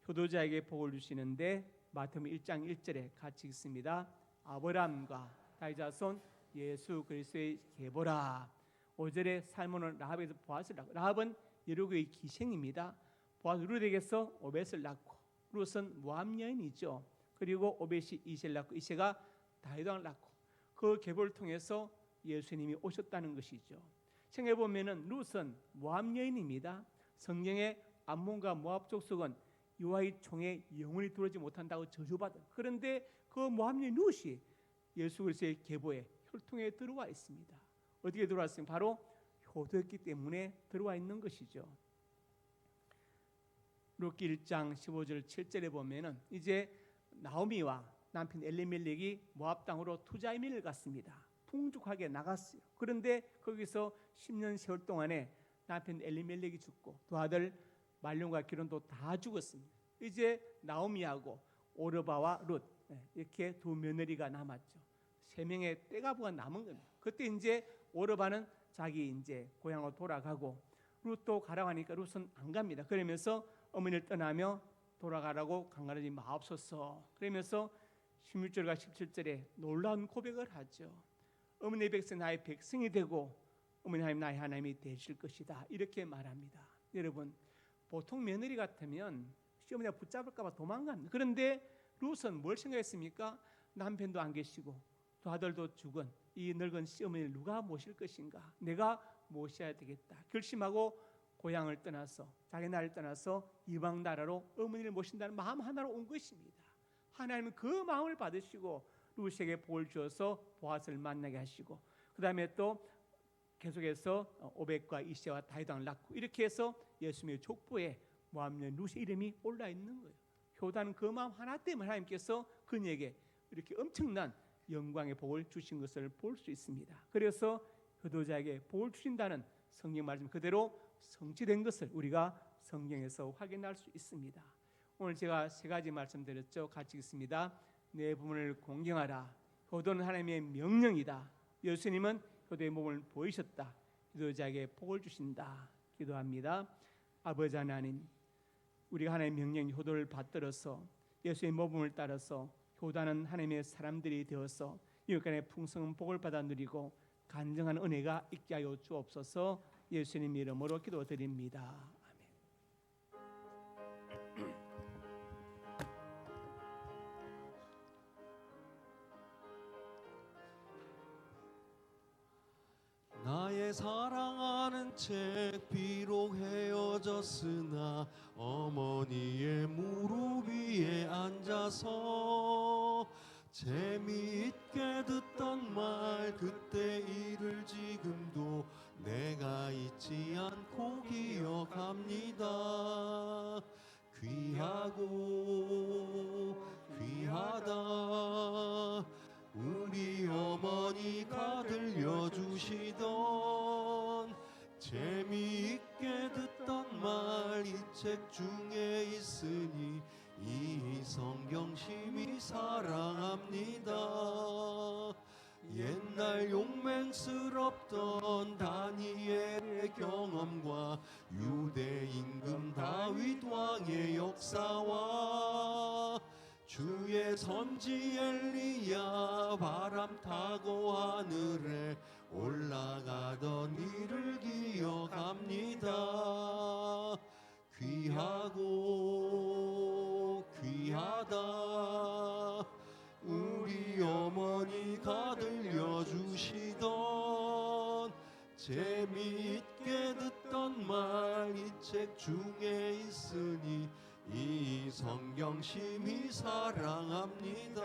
효도자에게 복을 주시는데 마태복음 1장 1절에 같이 읽습니다. 아브라함과 다윗 자손 예수 그리스도의 계보라. 5절에 살몬은 라합에서 보아스를 낳고, 라합은 여리고의 기생입니다. 보아스 룻에게서 오벳을 낳고, 룻은 모압 여인이죠. 그리고 오벳이 이세를 낳고, 이세가 다윗 왕을 낳고, 그 계보를 통해서 예수님이 오셨다는 것이죠. 생각해 보면은 룻은 모압 여인입니다. 성경에 암몬과 모압 족속은 여호와의 총에 영원히 들어오지 못한다고 저주받은. 그런데 그 모압 여인 룻이 예수 그리스도의 계보에 혈통에 들어와 있습니다. 어떻게 들어왔습니까? 바로 효도했기 때문에 들어와 있는 것이죠. 룻기 1장 15절 7절에 보면은 이제 나오미와 남편 엘리멜렉이 모압 땅으로 투자 이민을 갔습니다. 풍족하게 나갔어요. 그런데 거기서 10년 세월 동안에 남편 엘리멜렉이 죽고 두 아들 말론과 기론도 다 죽었습니다. 이제 나오미하고 오르바와 룻 이렇게 두 며느리가 남았죠. 세 명의 떼가부가 남은 겁니다. 그때 이제 오르바는 자기 이제 고향으로 돌아가고 룻도 가라고 하니까 룻은 안 갑니다. 그러면서 어머니를 떠나며 돌아가라고 강간하지 마옵소서. 그러면서 16절과 17절에 놀라운 고백을 하죠. 어머니 백성 나의 백성이 되고 어머니 하나님 나의 하나님이 되실 것이다. 이렇게 말합니다. 여러분 보통 며느리 같으면 시어머니가 붙잡을까 봐 도망갑니다. 그런데 룻은 뭘 생각했습니까? 남편도 안 계시고 두 아들도 죽은 이 늙은 시어머니를 누가 모실 것인가? 내가 모셔야 되겠다. 결심하고 고향을 떠나서 자기 나라를 떠나서 이방 나라로 어머니를 모신다는 마음 하나로 온 것입니다. 하나님은 그 마음을 받으시고 룻에게 복을 주어서 보아스를 만나게 하시고 그 다음에 또 계속해서 오벳과 이세와 다윗 왕을 낳고 이렇게 해서 예수님의 족보에 모압 여인 룻의 이름이 올라 있는 거예요. 효다는 그 마음 하나 때문에 하나님께서 그녀에게 이렇게 엄청난 영광의 복을 주신 것을 볼 수 있습니다. 그래서 효도자에게 복을 주신다는 성경 말씀 그대로 성취된 것을 우리가 성경에서 확인할 수 있습니다. 오늘 제가 세 가지 말씀드렸죠. 같이 읽습니다. 내 부모를 공경하라. 효도는 하나님의 명령이다. 예수님은 효도의 몸을 보이셨다. 효도자에게 복을 주신다. 기도합니다. 아버지 하나님, 우리가 하나님의 명령 효도를 받들어서 예수의 모범을 따라서 효도하는 하나님의 사람들이 되어서 이웃간의 풍성한 복을 받아 누리고 간증하는 은혜가 있게 하여 주옵소서. 예수님 이름으로 기도드립니다. 나의 사랑하는 책 비록 헤어졌으나 어머니의 무릎 위에 앉아서 재미있게 듣던 말 그때 일을 지금도 내가 잊지 않고 기억합니다. 귀하고 귀하다 우리 어머니가 들려주시던 재미있게 듣던 말 이 책 중에 있으니 이 성경 심히 사랑합니다. 옛날 용맹스럽던 다니엘의 경험과 유대 임금 다윗 왕의 역사와 주의 선지 엘리야 바람 타고 하늘에 올라가던 이를 기억합니다. 귀하고 귀하다 우리 어머니가 들려주시던 재미있게 듣던 말 이 책 중에 있으니 이 성경 심히 사랑합니다.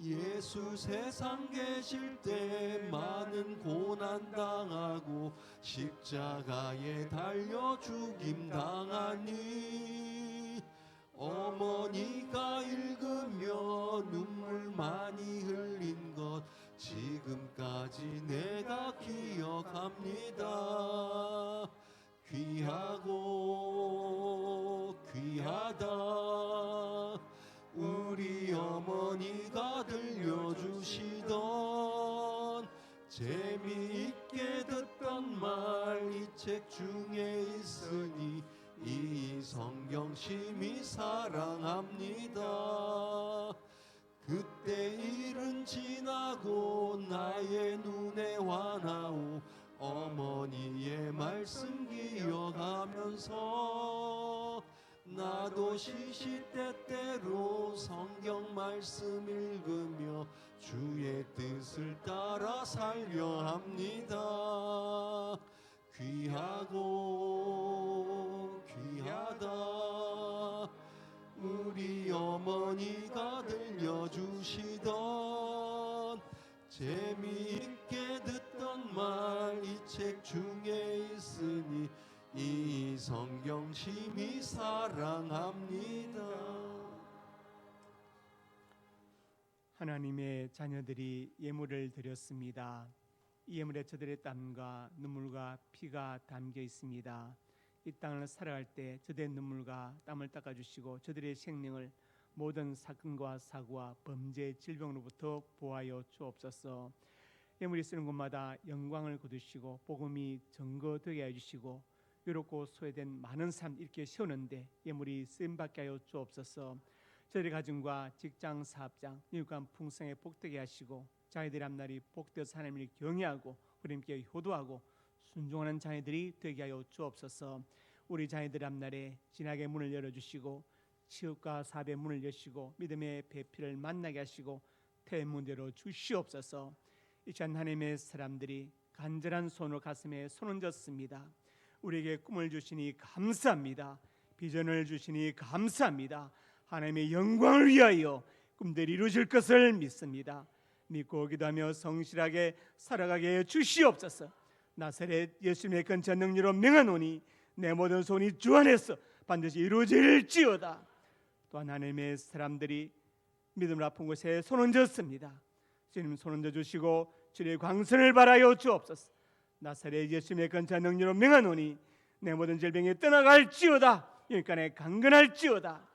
예수 세상 계실 때 많은 고난 당하고 십자가에 달려 죽임 당하니 어머니가 읽으며 눈물 많이 흘린 것 지금까지 내가 기억합니다. 귀하고 귀하다 우리 어머니가 들려주시던 재미있게 듣던 말 이 책 중에 있으니 이 성경 심히 사랑합니다. 그때 일은 지나고 나의 눈에 환하오 어머니의 말씀 기억하면서 나도 시시때때로 성경 말씀 읽으며 주의 뜻을 따라 살려 합니다. 귀하고 귀하다 우리 어머니가 들려주시던 재미있게 듣던 말 이 책 중에 있으니 이 성경 심히 사랑합니다. 하나님의 자녀들이 예물을 드렸습니다. 이 예물에 저들의 땀과 눈물과 피가 담겨 있습니다. 이 땅을 살아갈 때 저들의 눈물과 땀을 닦아주시고 저들의 생명을 모든 사건과 사고와 범죄 질병으로부터 보호하여 주옵소서. 예물이 쓰는 곳마다 영광을 거두시고 복음이 증거되게 해주시고 외롭고 소외된 많은 사람 이렇게 세우는데 예물이 쓰임받게 하여 주옵소서. 저희의 가정과 직장, 사업장, 일간 풍성에 복되게 하시고 자녀들의 앞날이 복되어서 하나님을 경외하고 하나님께 효도하고 순종하는 자녀들이 되게 하여 주옵소서. 우리 자녀들 앞날에 진하게 문을 열어주시고 치유과 사업의 문을 여시고 믿음의 배필을 만나게 하시고 태문대로 주시옵소서. 이 시간 하나님의 사람들이 간절한 손으로 가슴에 손을 얹었습니다. 우리에게 꿈을 주시니 감사합니다. 비전을 주시니 감사합니다. 하나님의 영광을 위하여 꿈들이 이루어질 것을 믿습니다. 믿고 기도하며 성실하게 살아가게 해 주시옵소서. 나사렛 예수님의 근처 능력으로 명하노니 내 모든 소원이 주 안에서 반드시 이루어질지어다. 또한 하나님의 사람들이 믿음을 아픈 곳에 손 얹었습니다. 주님 손 얹어 주시고 주의 광선을 바라여 주옵소서. 나사렛 예수님의 근처 능력으로 명하노니 내 모든 질병이 떠나갈지어다. 영육간에 강건할지어다.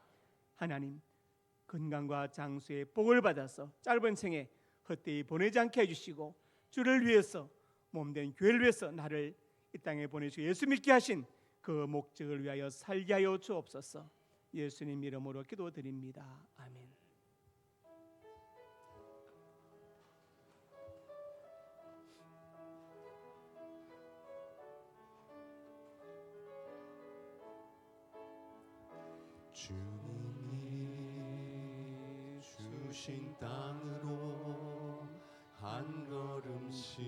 하나님 건강과 장수의 복을 받아서 짧은 생에 헛되이 보내지 않게 해주시고 주를 위해서 몸된 교회를 위해서 나를 이 땅에 보내시고 예수 믿게 하신 그 목적을 위하여 살게 하여 주옵소서. 예수님 이름으로 기도드립니다. 아멘. 주님이 주신 땅으로 한 걸음씩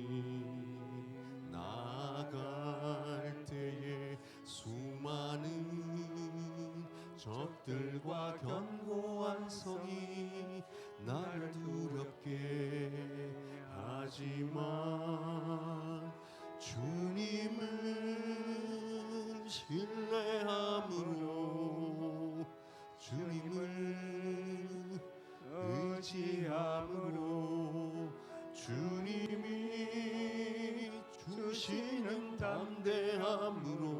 나아갈 때에 수많은 적들과 견고한 성이 나를 두렵게 하지만 주님을 신뢰함으로 주님을 의지함으로 주님이 주시는 담대함으로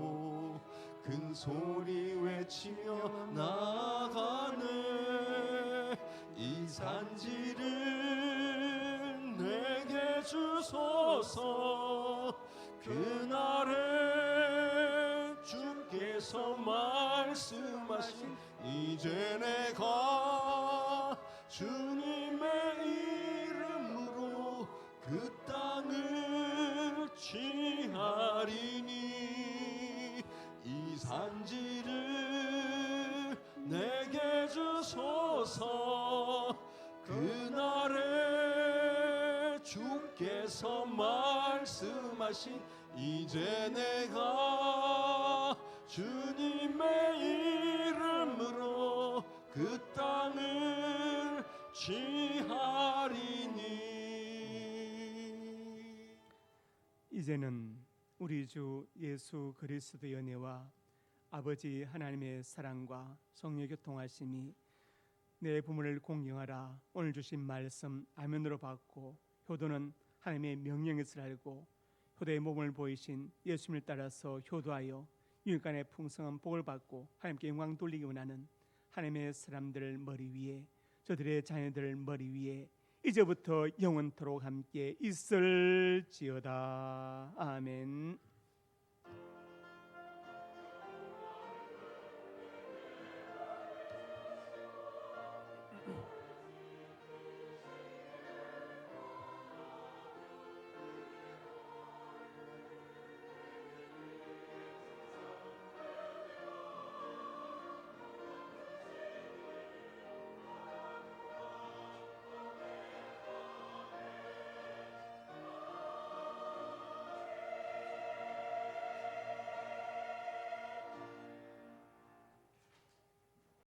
큰 소리 외치며 나아가네. 이 산지를 내게 주소서. 그날에 주께서 말씀하신 이 이제 내가 주님의 이름으로 그 땅을 취하리니 이 산지를 내게 주소서. 그날에 주께서 말씀하신 이제 내가 주님의 이름으로 그 땅을 취하리니. 이제는 우리 주 예수 그리스도의 은혜와 아버지 하나님의 사랑과 성령의 교통하심이 내 부모를 공경하라 오늘 주신 말씀 아멘으로 받고 효도는 하나님의 명령에서 알고 효도의 몸을 보이신 예수님을 따라서 효도하여 유익간의 풍성한 복을 받고 하나님께 영광 돌리기 원하는 하나님의 사람들 머리 위에 저들의 자녀들 머리 위에 이제부터 영원토록 함께 있을지어다. 아멘.